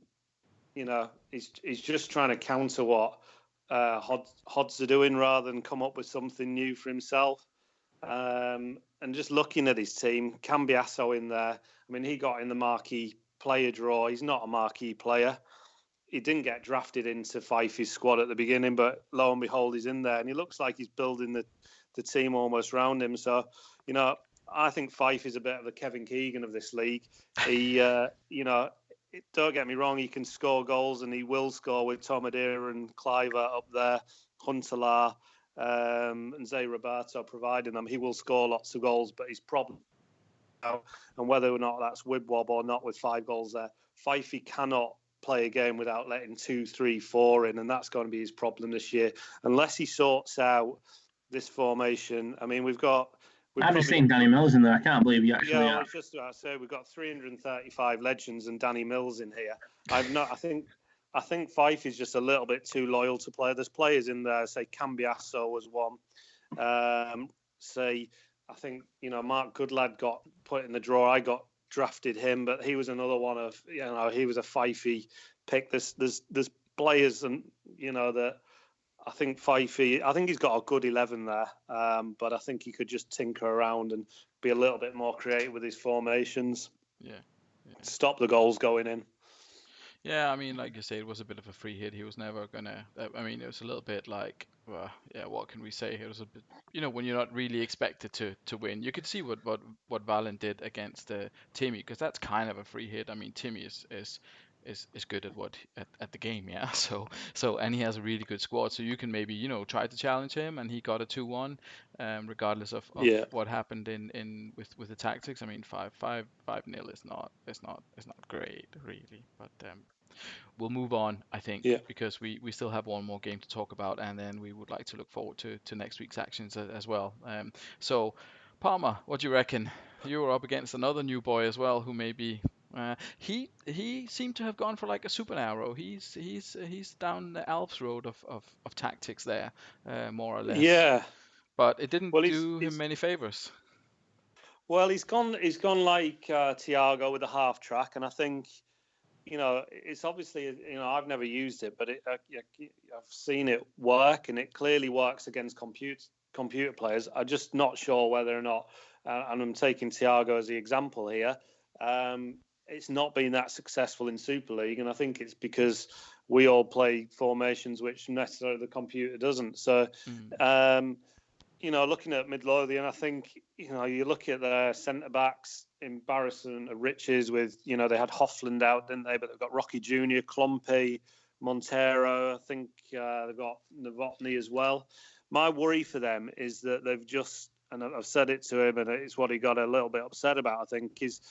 He's just trying to counter what Hodds are doing rather than come up with something new for himself. And just looking at his team, Cambiasso in there. I mean, he got in the marquee player draw. He's not a marquee player. He didn't get drafted into Fifey's squad at the beginning, but lo and behold, he's in there. And he looks like he's building the team almost round him. So, I think Fife is a bit of the Kevin Keegan of this league. He, don't get me wrong, he can score goals and he will score with Tomadera and Cliver up there, Huntelaar and Zay Roberto providing them. He will score lots of goals, but his problem, and whether or not that's Wibwob or not with 5 goals there, Fifey cannot play a game without letting 2, 3, 4 in, and that's going to be his problem this year. Unless he sorts out this formation, I mean, I've
just seen Danny Mills in there. I can't believe you actually.
Yeah, I was just about to say we've got 335 legends and Danny Mills in here. I think Fife is just a little bit too loyal to play. There's players in there. Say Cambiasso was one. I think Mark Goodlad got put in the draw. I got drafted him, but he was another one of he was a Fifey pick. There's players and that. I think Fifey, he's got a good 11 there, but I think he could just tinker around and be a little bit more creative with his formations.
Yeah.
Stop the goals going in.
Yeah, I mean, like you say, it was a bit of a free hit. He was never gonna. I mean, it was a little bit like, yeah, what can we say? It was a bit, when you're not really expected to win. You could see what Valen did against Timmy, because that's kind of a free hit. I mean, Timmy is good at at the game, yeah. So and he has a really good squad, so you can maybe try to challenge him, and he got a 2-1, regardless of
Yeah.
what happened in with the tactics. I mean, 5-0 is not great really, but we'll move on, I think,
Yeah.
because we still have one more game to talk about, and then we would like to look forward to next week's actions as well. So, Palmer, what do you reckon? You were up against another new boy as well, who maybe he seemed to have gone for like a super narrow. He's down the Alps road of tactics there, more or less.
Yeah.
But it didn't
Well,
do him many favors.
he's gone like Thiago with a half track, and I think it's obviously I've never used it, but I've seen it work, and it clearly works against computer players. I'm just not sure whether or not, and I'm taking Thiago as the example here. It's not been that successful in Super League, and I think it's because we all play formations which necessarily the computer doesn't. So, looking at Midlothian, I think you look at their centre backs, embarrassment of riches. With they had Hoffland out, didn't they? But they've got Rocky Junior, Klompy, Montero. I think they've got Novotny as well. My worry for them is that they've just, and I've said it to him, and it's what he got a little bit upset about, I think, is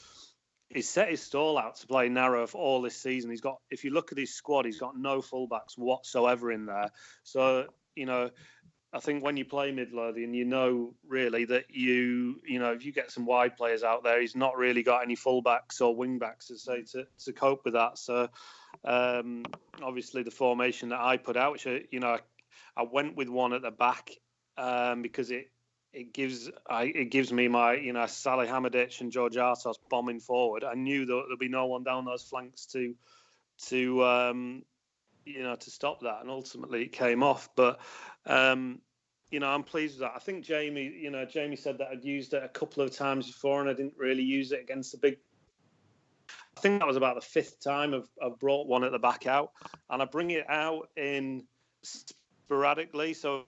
he's set his stall out to play narrow for all this season. He's got, if you look at his squad, he's got no fullbacks whatsoever in there. So, I think when you play Midlothian, really that if you get some wide players out there, he's not really got any fullbacks or wingbacks to cope with that. So, obviously the formation that I put out, which I went with one at the back because it gives me my Salihamidzic and George Artos bombing forward. I knew that there'd be no one down those flanks to stop that, and ultimately it came off. But I'm pleased with that. I think Jamie said that I'd used it a couple of times before, and I didn't really use it against the big. I think that was about the fifth time I've brought one at the back out, and I bring it out in sporadically. So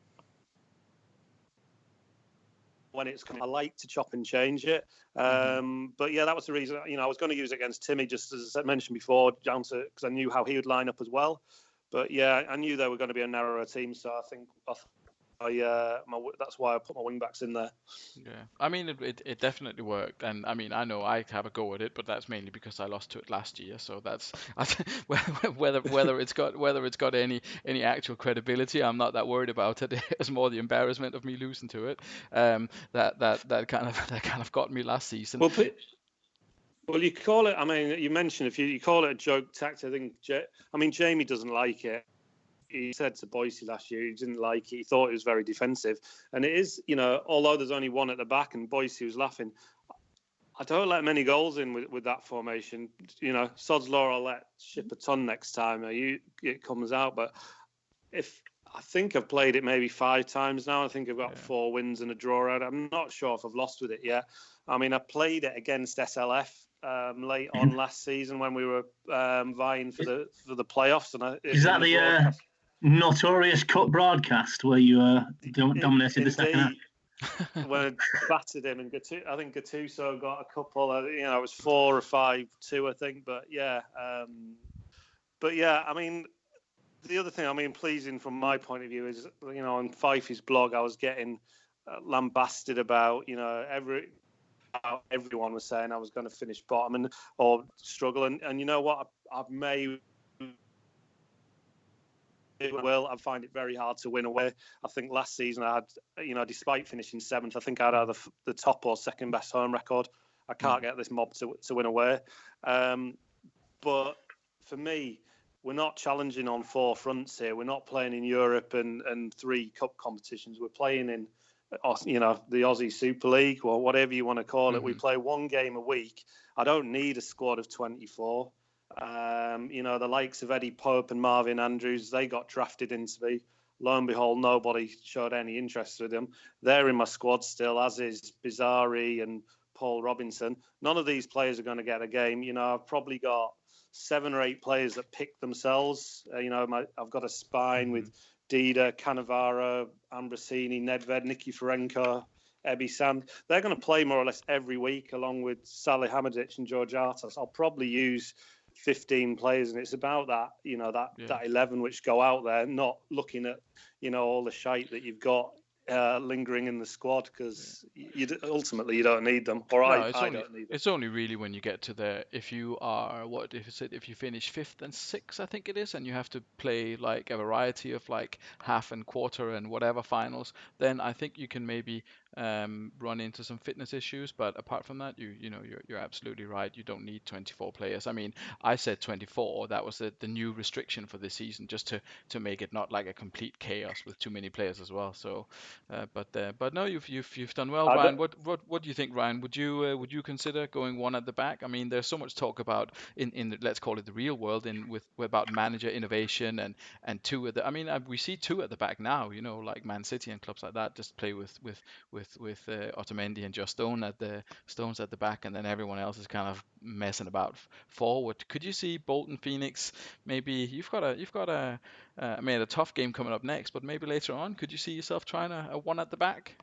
when it's I like to chop and change it. But yeah, that was the reason. I was going to use it against Timmy, just as I mentioned before, down to because I knew how he would line up as well. But yeah, I knew they were going to be a narrower team, so I think that's why I put my wing backs in there.
Yeah, I mean it definitely worked, and I mean I know I have a go at it, but that's mainly because I lost to it last year. So that's whether it's got any actual credibility, I'm not that worried about it. It's more the embarrassment of me losing to it. That kind of got me last season.
Well, you call it. I mean, you mentioned if you call it a joke tactic. I think Jamie doesn't like it. He said to Boise last year he didn't like it. He thought it was very defensive. And it is, although there's only one at the back and Boise was laughing, I don't let many goals in with that formation. Sod's law, I'll let ship a ton next time it comes out. But I think I've played it maybe 5 times now. I think I've got 4 wins and a draw out. I'm not sure if I've lost with it yet. I mean, I played it against SLF late on last season when we were vying for the playoffs. And
is that the notorious cut broadcast where you dominated the second half?
When I battered him, and I think Gattuso got a couple. It was 4 or 5-2, I think. But yeah, I mean, the other thing, pleasing from my point of view is, on Fifey's blog, I was getting lambasted about, everyone was saying I was going to finish bottom or struggle, and you know what, I find it very hard to win away. I think last season I had, despite finishing 7th, I think I had either the top or second best home record. I can't get this mob to win away. But for me, we're not challenging on 4 fronts here. We're not playing in Europe and 3 cup competitions. We're playing in, the Aussie Super League or whatever you want to call it. We play 1 game a week. I don't need a squad of 24. The likes of Eddie Pope and Marvin Andrews, they got drafted into me. Lo and behold, nobody showed any interest with them. They're in my squad still, as is Bizzari and Paul Robinson. None of these players are going to get a game. I've probably got 7 or 8 players that pick themselves. I've got a spine with Dida, Cannavaro, Ambrosini, Nedved, Nikiforenko, Ebby Sand. They're going to play more or less every week, along with Salihamidzic and George Artas. I'll probably use 15 players, and it's about that, that 11 which go out there, not looking at, all the shite that you've got lingering in the squad, because ultimately you don't need them, or I don't need them.
It's only really when you get to if you are, if you finish 5th and 6th, I think it is, and you have to play like a variety of like half and quarter and whatever finals, then I think you can maybe run into some fitness issues. But apart from that, you're absolutely right. You don't need 24 players. I mean, I said 24. That was the new restriction for this season, just to make it not like a complete chaos with too many players as well. So, but no, you've done well, Ryan. What do you think, Ryan? Would you consider going one at the back? I mean, there's so much talk about in let's call it the real world, about manager innovation and 2 at the. I mean, we see 2 at the back now. Like Man City and clubs like that just play with Otamendi and just Stones at the back, and then everyone else is kind of messing about forward. Could you see Bolton, Phoenix? Maybe you've got a tough game coming up next, but maybe later on, could you see yourself trying a one at the back?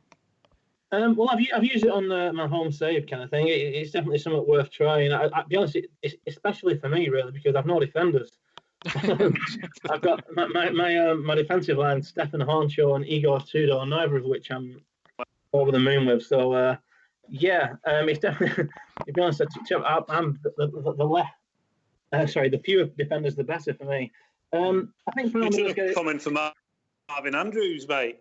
Well, I've used it on my home save kind of thing. It's definitely something worth trying. I'll be honest, it's especially for me really, because I've no defenders. I've got my defensive line, Stefan Hornshaw and Igor Tudor, neither of which I'm over the moon with. So it's definitely. To be honest, I'm the fewer defenders, the better for me. I think
you should have come in for Marvin Andrews, mate.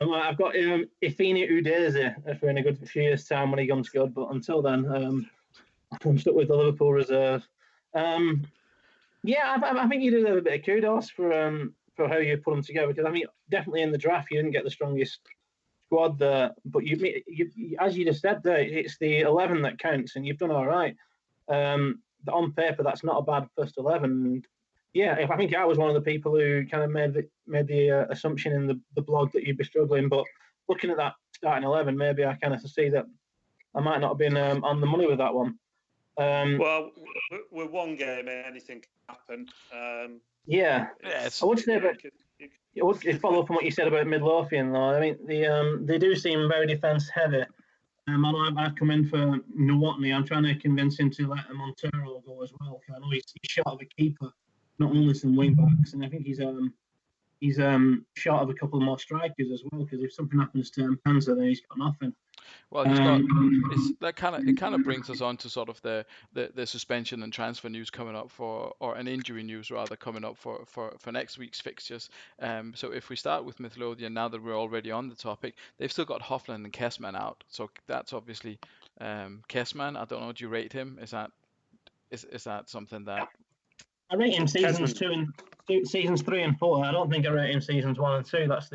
I've got Ifeanyi Udeze for in a good few years' time when he comes good, but until then, I'm stuck with the Liverpool reserve. I think you deserve a bit of kudos for how you put them together, because I mean, definitely in the draft you didn't get the strongest squad there, but you as you just said there, it's the 11 that counts, and you've done all right. On paper, that's not a bad first 11. Yeah, I think I was one of the people who kind of made the assumption in the blog that you'd be struggling, but looking at that starting 11, maybe I kind of see that I might not have been on the money with that one.
Well, with one game, anything can happen.
I would say that. I would follow up on what you said about Midlothian, though. I mean, they do seem very defence heavy. I've come in for Nowotny. I'm trying to convince him to let Montero go as well. I know he's short of a keeper, not only some wing backs, and I think he's short of a couple more strikers as well. Because if something happens to Mpanza, then he's got nothing.
Well, he's got. It kind of brings us on to sort of the suspension and transfer news coming up an injury news rather coming up for next week's fixtures. So if we start with Midlothian, now that we're already on the topic, they've still got Hovland and Kessman out. So that's obviously Kessman. I don't know. Do you rate him? Is that something that?
I rate him seasons 3 and 4. I don't think I rate him seasons 1 and 2. That's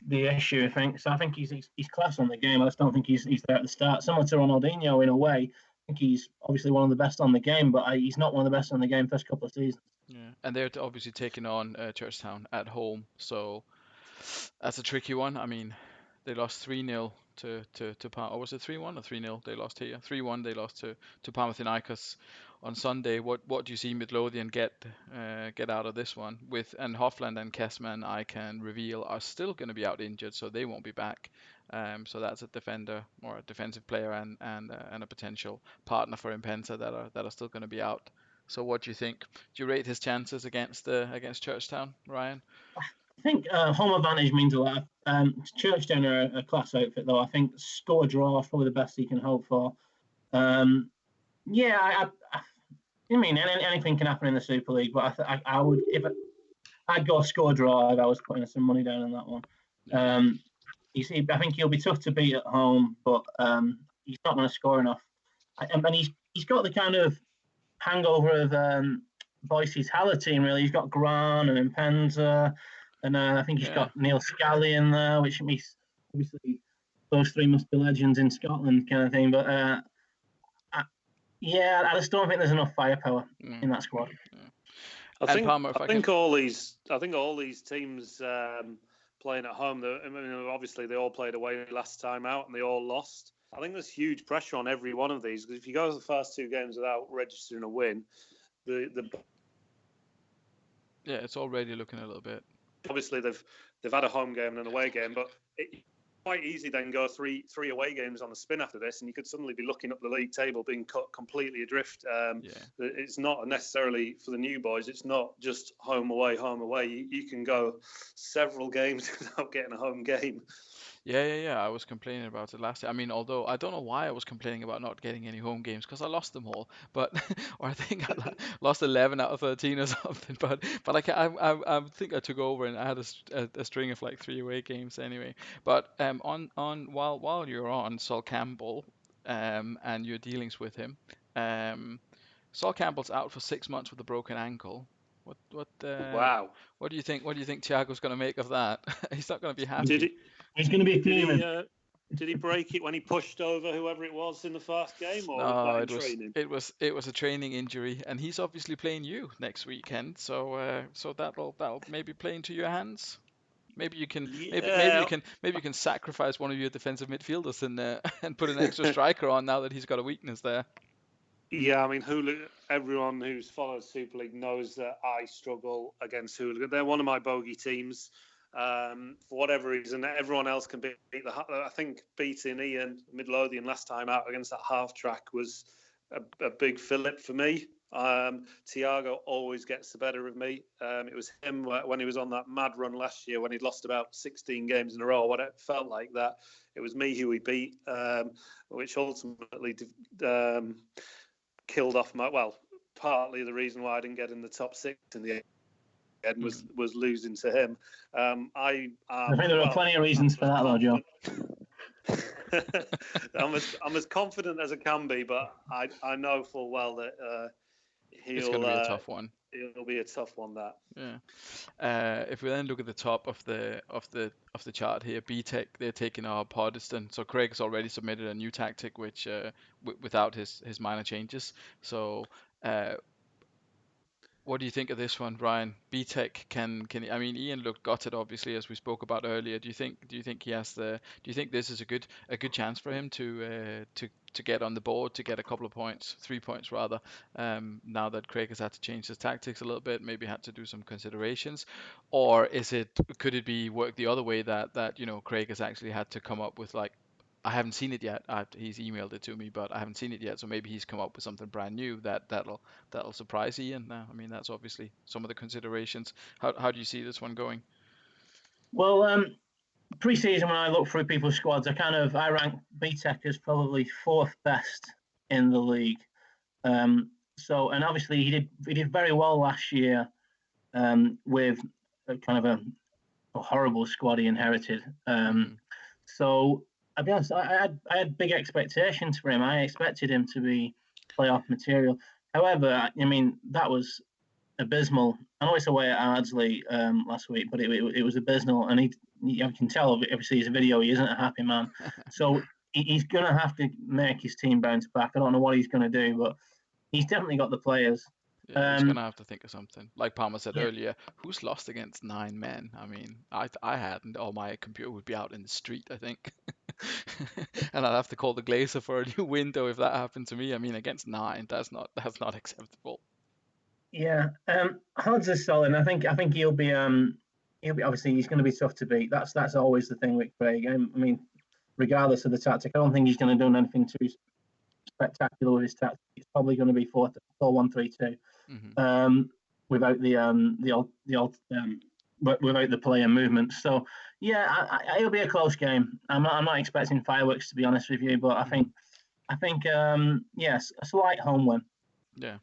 the issue, I think. So I think he's class on the game. I just don't think he's there at the start. Similar to Ronaldinho in a way. I think he's obviously one of the best on the game, but he's not one of the best on the game first couple of seasons.
Yeah, and they're obviously taking on Churchtown at home, so that's a tricky one. I mean, they lost 3-0 to Palm. Or was it 3-1 or 3-0? They lost here. 3-1. They lost to Panathinaikos on Sunday. What do you see Midlothian get out of this one? And Hovland and Kessman, I can reveal, are still going to be out injured, so they won't be back. So that's a defender or a defensive player and a potential partner for Impensa that are still going to be out. So what do you think? Do you rate his chances against Churchtown, Ryan?
I think home advantage means a lot. Churchtown are a class outfit, though. I think score draw is probably the best he can hope for. I mean, anything can happen in the Super League, but I would, I'd go score draw if I was putting some money down on that one. You see, I think he'll be tough to beat at home, but he's not going to score enough. And he's got the kind of hangover of Boise's Haller team, really. He's got Gran and Impenza, and I think he's got Neil Scally in there, which means obviously those 3 must be legends in Scotland, kind of thing. But I just don't think there's enough firepower in that squad.
I think all these teams playing at home. I mean, obviously they all played away last time out and they all lost. I think there's huge pressure on every one of these, because if you go the first 2 games without registering a win, the
Yeah, it's already looking a little bit.
obviously they've had a home game and an away game, but it quite easy then go three away games on the spin after this, and you could suddenly be looking up the league table being cut completely adrift. It's not necessarily for the new boys. It's not just home away. You can go several games without getting a home game.
Yeah. I was complaining about it last year. I mean, although I don't know why I was complaining about not getting any home games, because I lost them all. But or I think I lost 11 out of 13 or something. But I think I took over and I had a string of like 3 away games anyway. But while you're on Sol Campbell, and your dealings with him, Sol Campbell's out for 6 months with a broken ankle.
Wow.
What do you think? What do you think Thiago's going to make of that? He's not going to be happy.
He's going to be fuming.
Did he break it when he pushed over whoever it was in the first game, or
No,
was that in training?
it was a training injury, and he's obviously playing you next weekend. So that'll maybe play into your hands. Maybe you can maybe you can sacrifice one of your defensive midfielders and put an extra striker on now that he's got a weakness there.
Yeah, I mean, everyone who's followed Super League knows that I struggle against Hooligan. They're one of my bogey teams. For whatever reason, everyone else can beat I think beating Ian Midlothian last time out against that half track was a big fillip for me. Thiago always gets the better of me. It was him when he was on that mad run last year when he'd lost about 16 games in a row. What it felt like that. It was me who he beat, which ultimately killed off partly the reason why I didn't get in the top 6 in the end was losing to him. I
think there are plenty of reasons for that, though, Joe.
I'm as confident as I can be, but I know full well that
it's going to be a tough one.
It'll be a tough one, that.
Yeah. If we then look at the top of the chart here, BTEC, they're taking our Podeston. So Craig has already submitted a new tactic, which without his minor changes. So what do you think of this one, Ryan? BTEC can I mean, Ian looked gutted, obviously, as we spoke about earlier. Do you think he has do you think this is a good chance for him to get on the board, to get a couple of points, 3 points rather, now that Craig has had to change his tactics a little bit, maybe had to do some considerations? Or could it be work the other way, that Craig has actually had to come up with, like, I haven't seen it yet. He's emailed it to me, but I haven't seen it yet. So maybe he's come up with something brand new that'll surprise Ian. I mean, that's obviously some of the considerations. How do you see this one going?
Well, pre-season, when I look through people's squads, I rank BTEC as probably 4th best in the league. And obviously he did very well last year with a kind of a horrible squad he inherited. So I'll be honest, I had big expectations for him. I expected him to be playoff material. However, I mean, that was abysmal. I know it's away at Ardsley last week, but it was abysmal, and you can tell, obviously, his video, he isn't a happy man. So he's going to have to make his team bounce back. I don't know what he's going to do, but he's definitely got the players.
Yeah, he's going to have to think of something. Like Palmer said earlier, who's lost against 9 men? I mean, I hadn't, or my computer would be out in the street, I think. And I'd have to call the Glazer for a new window if that happened to me. I mean, against 9, that's not acceptable.
Yeah, Hodds is solid. I think he'll be obviously, he's going to be tough to beat. That's always the thing with Craig. I mean, regardless of the tactic, I don't think he's going to do anything too spectacular with his tactic. It's probably going to be 4-1-3-2, without without the player movement. So yeah, it'll be a close game. I'm not expecting fireworks, to be honest with you, but I think yes, a slight home win.
Yeah.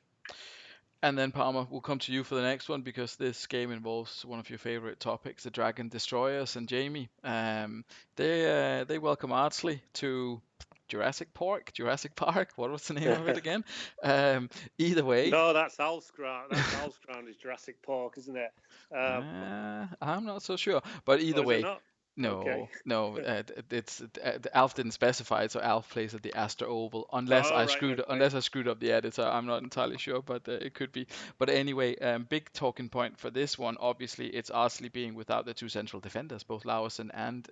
And then, Palmer, we'll come to you for the next one, because this game involves one of your favourite topics, the Dragon Destroyers. And Jamie, they welcome Ardsley to Jurassic Park. What was the name of it again? Either way.
No, that's Alf's ground. Alf's ground is Jurassic Park, isn't it?
I'm not so sure. But either way, No,
Okay.
no, it's Alf didn't specify it, so Alf plays at the Astor Oval. Unless
Oh, right. Okay.
unless I screwed up the editor, I'm not entirely sure, but it could be. But anyway, big talking point for this one, obviously, it's Arsenal being without the two central defenders. Both Lauritsen and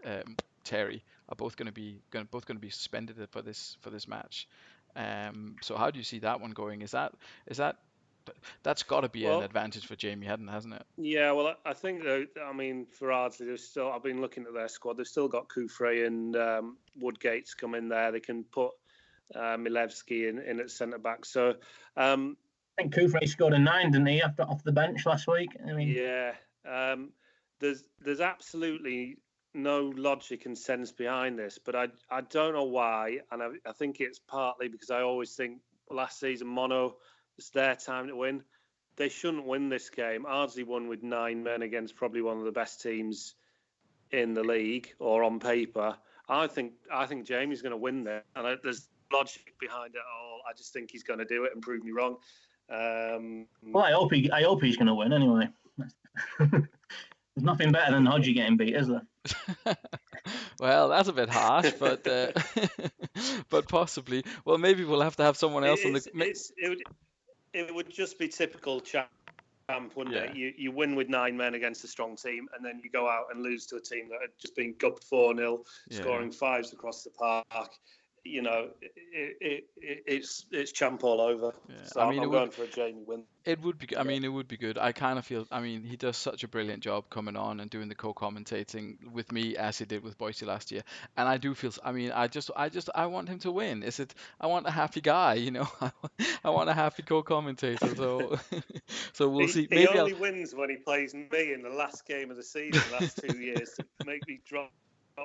Terry are both going to be suspended for this match. So how do you see that one going? Is that that's got to be an
Well,
advantage for Jamie, hasn't it?
yeah. Well, I think that, I mean, for Ardsley, there's still. I've been looking at their squad. They've still got Kufre and Woodgate's come in there. They can put Milevski in at centre back. So, um,
I think Kufre scored a 9, didn't he, after off the bench last week? I mean,
yeah. There's absolutely no logic and sense behind this, but I don't know why, and I think it's partly because I always think last season Mono, it's their time to win. They shouldn't win this game. Ardsley won with 9 men against probably one of the best teams in the league or on paper. I think Jamie's going to win there, and there's logic behind it all. I just think he's going to do it and prove me wrong.
well, I hope he's going to win anyway. There's nothing better than Hodgie getting beat, is there?
Well, that's a bit harsh, but but possibly. Well, maybe we'll have to have someone else on the.
It would just be typical champ, wouldn't
Yeah.
it? You win with 9 men against a strong team, and then you go out and lose to a team that had just been gubbed 4-0,
Yeah.
scoring 5s across the park. You know, it's champ all over.
Yeah.
So
I mean,
I'm going for a Jamie win.
It would be. I mean, it would be good. I kind of feel. I mean, he does such a brilliant job coming on and doing the co-commentating with me as he did with Boise last year. And I do feel. I mean, I want him to win. I want a happy guy. You know. I want a happy co-commentator. So, so we'll see.
He
Maybe
only wins when he plays me in the last game of the season, the last 2 years, to make me drop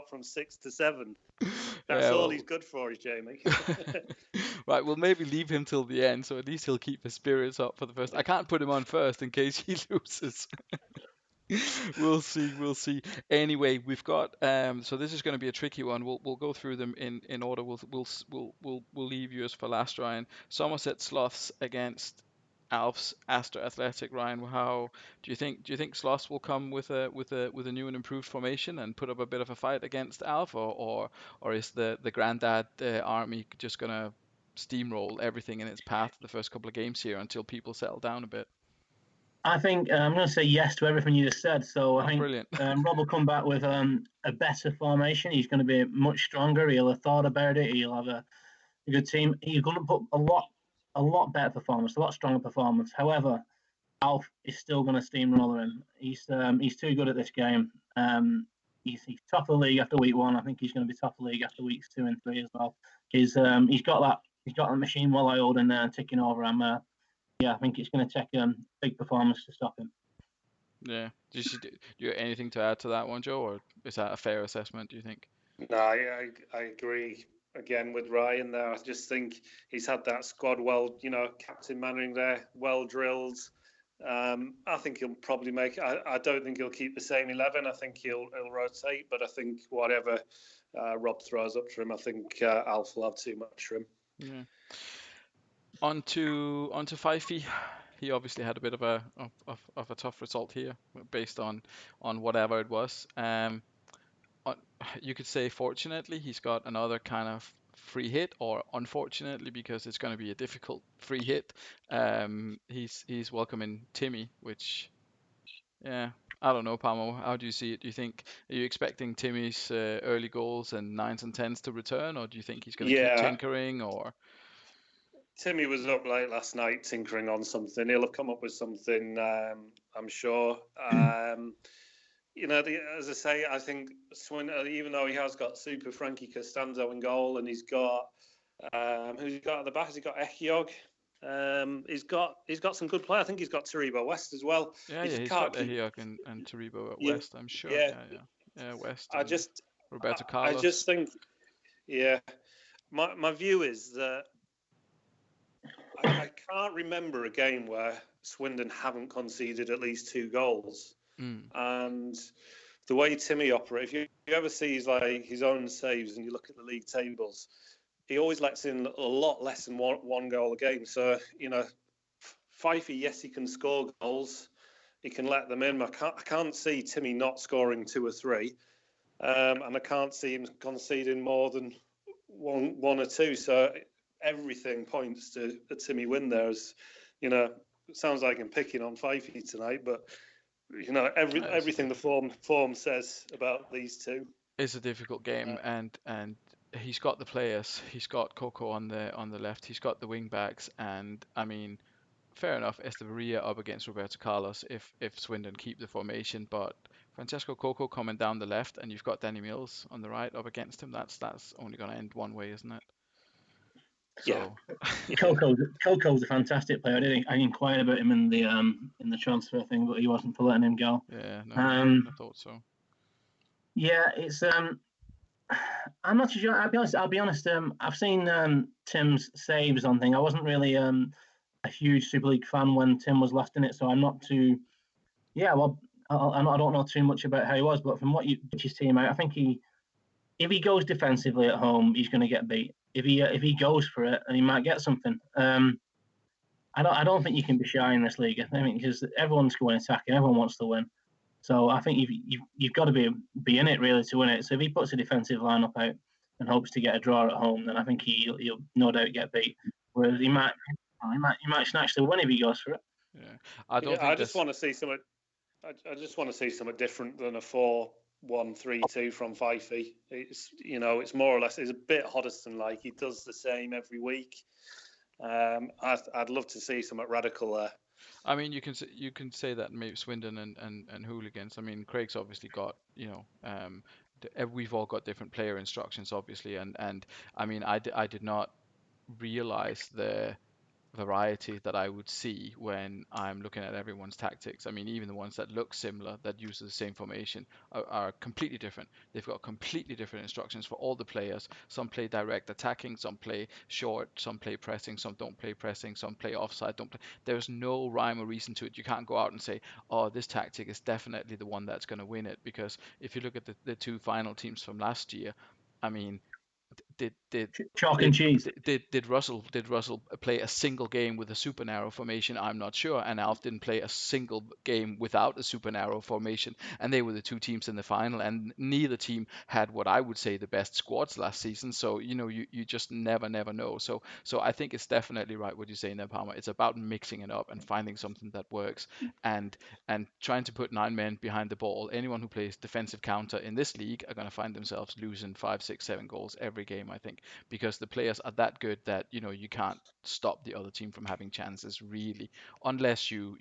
from 6 to 7. That's all he's good for, is Jamie.
Right, we'll maybe leave him till the end, so at least he'll keep his spirits up for the first. I can't put him on first in case he loses. We'll see. Anyway, we've got so this is going to be a tricky one. We'll go through them in order. We'll leave yours for last, Ryan. Somerset Sloths against Alf's Astor Athletic. Ryan, how do you think Sloths will come with a new and improved formation and put up a bit of a fight against Alf, or is the granddad army just gonna steamroll everything in its path the first couple of games here until people settle down a bit?
I think I'm going to say yes to everything you just said. So I think
Brilliant.
Rob will come back with a better formation. He's going to be much stronger. He'll have thought about it. He'll have a good team. He's going to put a lot better performance, a lot stronger performance. However, Alf is still going to steamroller him. He's too good at this game. He's top of the league after week 1. I think he's going to be top of the league after weeks 2 and 3 as well. He's got that machine well oiled in there and ticking over. I think it's going to take a big performance to stop him.
Yeah. Do you have anything to add to that one, Joe, or is that a fair assessment, do you think?
No, I agree again with Ryan there. I just think he's had that squad well, Captain Mannering there, well drilled. I think he'll probably make. I don't think he'll keep the same 11. I think he'll rotate, but I think whatever Rob throws up to him, I think Alf will have too much for him.
Yeah. On to Fifey. He obviously had a bit of a tough result here, based on whatever it was. You could say fortunately he's got another kind of free hit, or unfortunately because it's going to be a difficult free hit. He's welcoming Timmy, which, yeah, I don't know, Pamo. How do you see it? Are you expecting Timmy's early goals and 9s and 10s to return, or do you think he's going to keep tinkering? Or
Timmy was up late last night tinkering on something. He'll have come up with something, I'm sure. As I say, I think Swindon, even though he has got Super Frankie Costanzo in goal, and he's got who's he got at the back? Has he got Echiog? He's got some good play. I think he's got Taribo West as well.
Yeah, he's got Echiog and Taribo at West, I'm sure. Yeah, West. Roberto Carlos.
I just think, my view is that I can't remember a game where Swindon haven't conceded at least 2 goals. And the way Timmy operates, if you ever see his own saves and you look at the league tables, he always lets in a lot less than one goal a game. So, Fifey, yes, he can score goals. He can let them in. I can't see Timmy not scoring 2 or 3. and I can't see him conceding more than one or two. So everything points to a Timmy win there. As you know, it sounds like I'm picking on Fifey tonight, but you know, everything the form says about these two.
It's a difficult game, and he's got the players. He's got Coco on the left. He's got the wing backs, and I mean, fair enough. Estevarria up against Roberto Carlos if Swindon keep the formation, but Francesco Coco coming down the left, and you've got Danny Mills on the right up against him. That's only going to end one way, isn't it? So,
yeah.
Coco's a fantastic player. I inquired about him in the transfer thing, but he wasn't for letting him go.
Yeah, no, I thought so.
Yeah, it's I'm not sure. I'll be honest. I've seen Tim's saves on thing. I wasn't really a huge Super League fan when Tim was left in it, so I'm not too. Yeah, well, I don't know too much about how he was, but from what you team out, I think if he goes defensively at home, he's going to get beat. If he goes for it, and he might get something. I don't think you can be shy in this league. I mean, because everyone's going attacking, everyone wants to win. So I think you've got to be in it really to win it. So if he puts a defensive lineup out and hopes to get a draw at home, then I think he'll no doubt get beat. Whereas he might snatch the win if he goes for it.
Yeah,
I just want to see something. I just want to see something different than a 4-1-3-2 from Fifey. It's more or less. It's a bit Hoddesdon-like. He does the same every week. I'd love to see something radical there.
I mean, you can say that maybe Swindon and Hooligans. I mean, Craig's obviously got, we've all got different player instructions, obviously, and I mean, I did not realize the variety that I would see when I'm looking at everyone's tactics. I mean, even the ones that look similar, that use the same formation, are completely different. They've got completely different instructions for all the players. Some play direct attacking, some play short, some play pressing, some don't play pressing, some play offside, don't play. There's no rhyme or reason to it. You can't go out and say, oh, this tactic is definitely the one that's going to win it, because if you look at the two final teams from last year, I mean,
chalk and cheese.
Did Russell play a single game with a super narrow formation? I'm not sure. And Alf didn't play a single game without a super narrow formation. And they were the two teams in the final, and neither team had what I would say the best squads last season. So you just never know. So I think it's definitely right what you're saying there, Palmer. It's about mixing it up and finding something that works, and trying to put 9 men behind the ball. Anyone who plays defensive counter in this league are going to find themselves losing 5, 6, 7 goals every game, I think, because the players are that good that you can't stop the other team from having chances really, unless you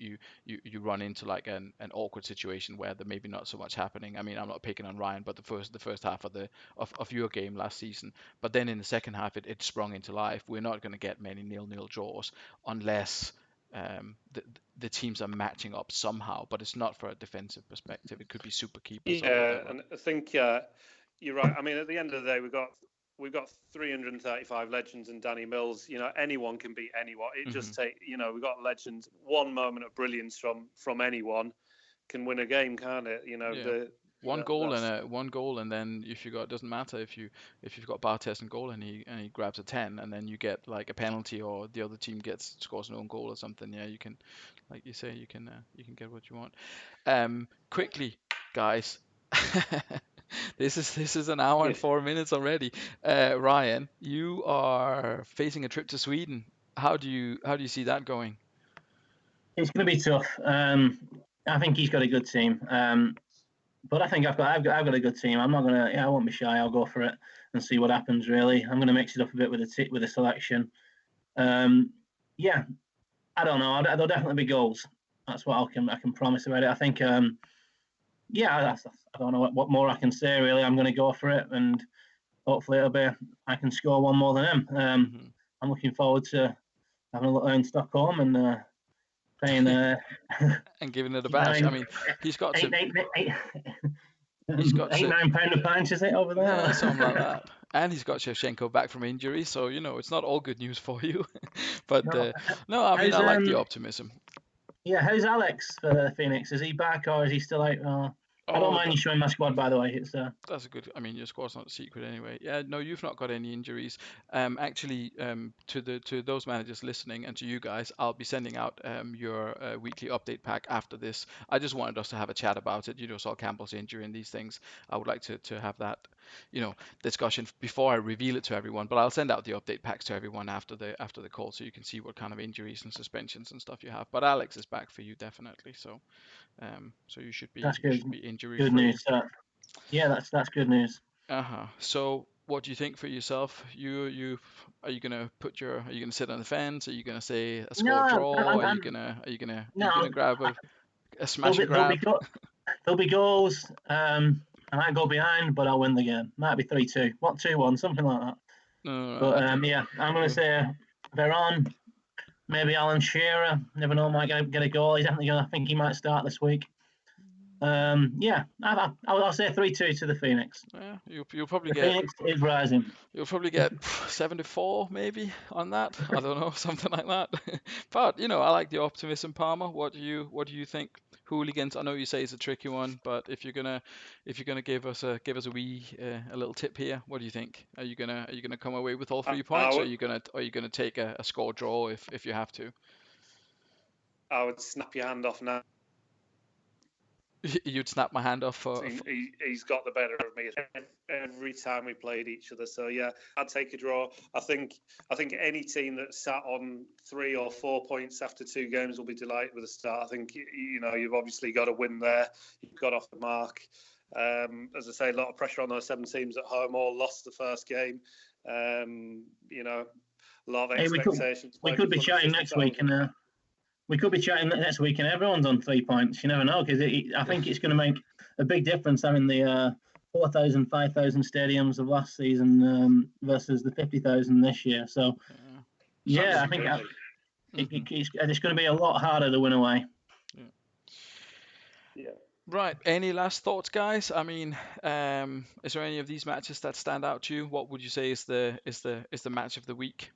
run into like an awkward situation where there maybe not so much happening. I mean, I'm not picking on Ryan, but the first half of your game last season, but then in the second half it sprung into life. We're not going to get many 0-0 draws unless the teams are matching up somehow, but it's not for a defensive perspective. It could be super keepers.
Yeah, and I think you're right. I mean, at the end of the day, we've got 335 legends and Danny Mills. Anyone can beat anyone. It just take we've got legends. One moment of brilliance from anyone can win a game, can't it? One
goal, and then if you got, it doesn't matter if you've got Bartes in goal and he grabs a 10, and then you get like a penalty, or the other team scores an own goal or something. Yeah, you can, like you say, you can get what you want. Quickly, guys. This is an hour and 4 minutes already. Ryan, you are facing a trip to Sweden. How do you see that going?
It's going to be tough. I think he's got a good team. But I think I've got a good team. I'm not gonna. I won't be shy. I'll go for it and see what happens. Really, I'm gonna mix it up a bit with the selection. Yeah, I don't know. There'll definitely be goals. That's what I can promise about it. I think. Yeah, I don't know what more I can say. Really, I'm gonna go for it, and hopefully I can score one more than him. I'm looking forward to having a look in Stockholm and. Playing,
and giving it a bash. I mean, he's got to.
He's got £8-9 a pint, is it, over there?
Yeah, something like that. And he's got Shevchenko back from injury, so it's not all good news for you. But no, I mean, I like the optimism.
Yeah, how's Alex for Phoenix? Is he back or is he still out? I don't
Oh,
mind you showing my squad, by the way. It's
that's a good. I mean, your squad's not a secret anyway. Yeah, no, you've not got any injuries. Actually, to those managers listening and to you guys, I'll be sending out your weekly update pack after this. I just wanted us to have a chat about it. You know, Sol Campbell's injury and these things. I would like to have that, discussion before I reveal it to everyone. But I'll send out the update packs to everyone after the call, so you can see what kind of injuries and suspensions and stuff you have. But Alex is back for you definitely. So you should be
that's good.
injury
Good
free.
news. Yeah, that's good news.
So what do you think for yourself? Are you gonna sit on the fence? Are you gonna say a score
No,
draw? Are you gonna grab a smash and
there'll be
grab?
there'll be goals. I might go behind, but I'll win the game. Might be 3-2, what 2-1, something like that. But yeah, I'm gonna say Veron, maybe Alan Shearer. Never know, might get a goal. He's definitely gonna. I think he might start this week. Yeah, I'll say 3-2 to the Phoenix.
Yeah, you'll probably
The
get
Phoenix is rising.
You'll probably get 7-4 maybe on that. I don't know, something like that. But I like the optimism, Palmer. What do you think? Hooligans. I know you say it's a tricky one, but if you're gonna give us a wee a little tip here, what do you think? Are you gonna come away with all 3 points, or are you gonna take a score draw if you have to?
I would snap your hand off now.
You'd snap my hand off for
He's got the better of me every time we played each other. So yeah, I'd take a draw. I think any team that sat on 3 or 4 points after 2 games will be delighted with the start. I think you've obviously got to win there. You've got off the mark. As I say, a lot of pressure on those 7 teams at home. All lost the first game. A lot of expectations.
We could be chatting next week, and we could be chatting next week, and everyone's on 3 points. You never know, because I think it's going to make a big difference having the 4,000, 5,000 stadiums of last season versus the 50,000 this year. So, yeah, I think it's going to be a lot harder to win away.
Yeah.
Right. Any last thoughts, guys? I mean, is there any of these matches that stand out to you? What would you say is the match of the week?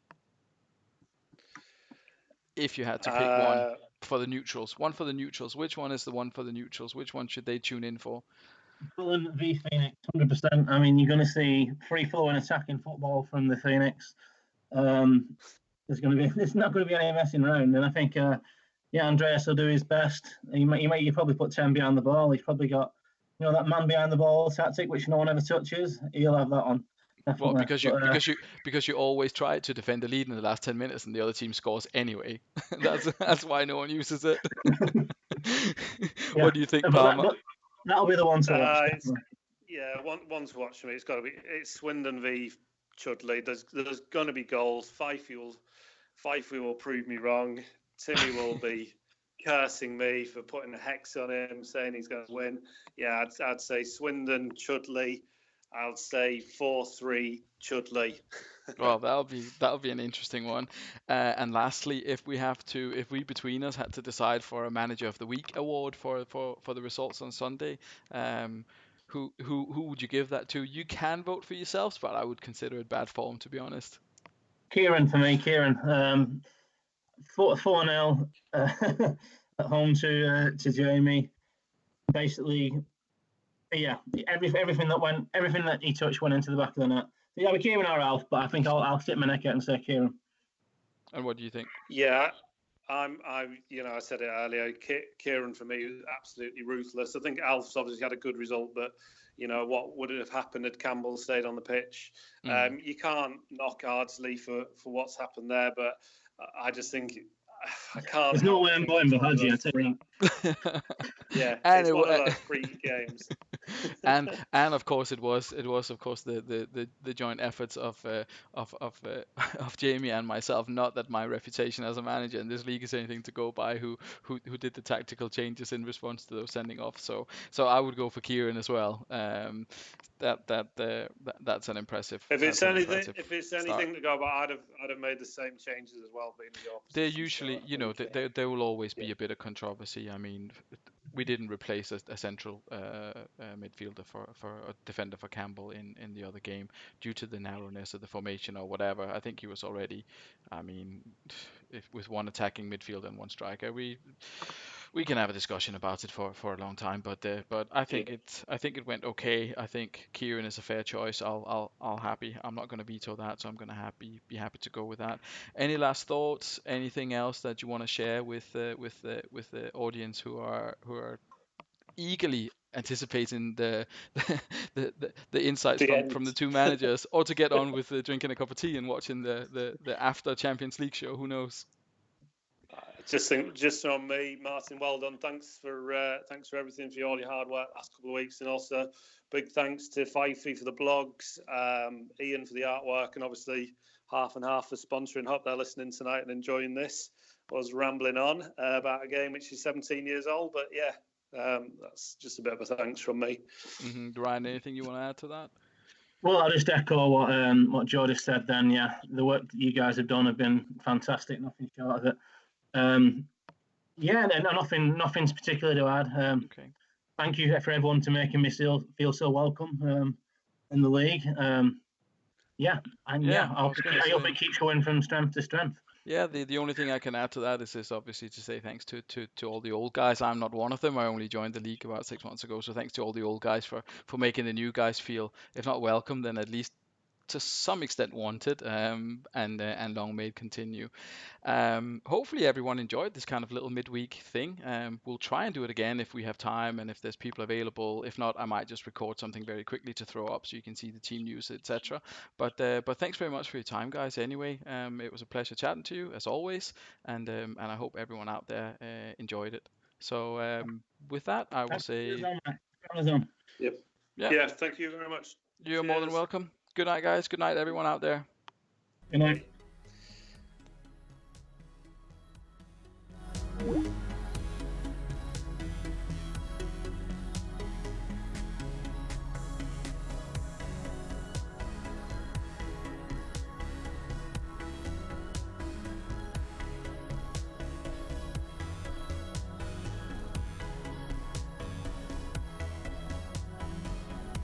If you had to pick one for the neutrals, which one is the one for the neutrals? Which one should they tune in for?
Fulham v Phoenix, 100%. I mean, you're going to see free-flowing attacking football from the Phoenix. There's not going to be any messing around, and I think, Andreas will do his best. You probably put 10 behind the ball. He's probably got, that man behind the ball tactic, which no one ever touches. He'll have that on.
Well, because you always try to defend the lead in the last 10 minutes and the other team scores anyway. that's why no one uses it. What do you think, Palmer?
That'll be the one to watch.
One to watch for me. It's Swindon v Chudley. There's going to be goals. Fifey will prove me wrong. Timmy will be cursing me for putting a hex on him, saying he's going to win. Yeah, I'd say Swindon, Chudley. I'll say 4-3 Chudley.
Well, that'll be an interesting one. And lastly, if we between us had to decide for a Manager of the Week award for the results on Sunday, who would you give that to? You can vote for yourselves, but I would consider it bad form, to be honest.
Kieran for me. 4-0 at home to Jamie. Basically, yeah, everything that he touched went into the back of the net. Yeah, with Kieran or Alf, but I think I'll stick my neck out and say Kieran.
And what do you think?
Yeah, I said it earlier. Kieran for me is absolutely ruthless. I think Alf's obviously had a good result, but what would have happened had Campbell stayed on the pitch? You can't knock Ardsley for what's happened there, but I just think I can't.
There's no way I'm going for Hadji, I tell you that.
Yeah, it's one of those freak games.
and of course it was of course the joint efforts of Jamie and myself. Not that my reputation as a manager in this league is anything to go by. Who did the tactical changes in response to those sending off? So I would go for Kieran as well. That's an impressive.
If it's anything to go by, I'd have made the same changes as well. Being the opposite.
They're usually, there will always be a bit of controversy. I mean, we didn't replace a central midfielder for a defender for Campbell in the other game due to the narrowness of the formation or whatever. I think he was already, with one attacking midfielder and one striker, we we can have a discussion about it for a long time, but I think it went okay. I think Kieran is a fair choice. I'm not going to veto that, so I'm going to be happy to go with that. Any last thoughts? Anything else that you want to share with the audience who are eagerly anticipating the insights
The
from the
end.
two managers, or to get on with drinking a cup of tea and watching the after Champions League show? Who knows?
Just from me, Martin, well done. Thanks for everything, for all your hard work last couple of weeks, and also big thanks to Fifey for the blogs, Ian for the artwork, and obviously Half and Half for sponsoring. Hope they're listening tonight and enjoying this. I was rambling on about a game which is 17 years old, but yeah, that's just a bit of a thanks from me.
Ryan, anything you want to add to that?
Well, I'll just echo what Joe just said then. Yeah, the work that you guys have done have been fantastic. Nothing short of it. Yeah, nothing's particular to add.
Okay.
Thank you for everyone to making me feel so welcome in the league. Yeah, and I hope it keeps going from strength to strength.
Yeah, the only thing I can add to that is obviously to say thanks to all the old guys. I'm not one of them. I only joined the league about 6 months ago, so thanks to all the old guys for making the new guys feel, if not welcome, then at least to some extent wanted, and long may it continue. Hopefully everyone enjoyed this kind of little midweek thing. We'll try and do it again if we have time and if there's people available. If not, I might just record something very quickly to throw up so you can see the team news, etc. But thanks very much for your time, guys. Anyway, it was a pleasure chatting to you as always, and I hope everyone out there enjoyed it. So with that, I will say,
Yep. Yeah, thank you very much.
You're more than welcome. Good night, guys. Good night, everyone out there.
Good night.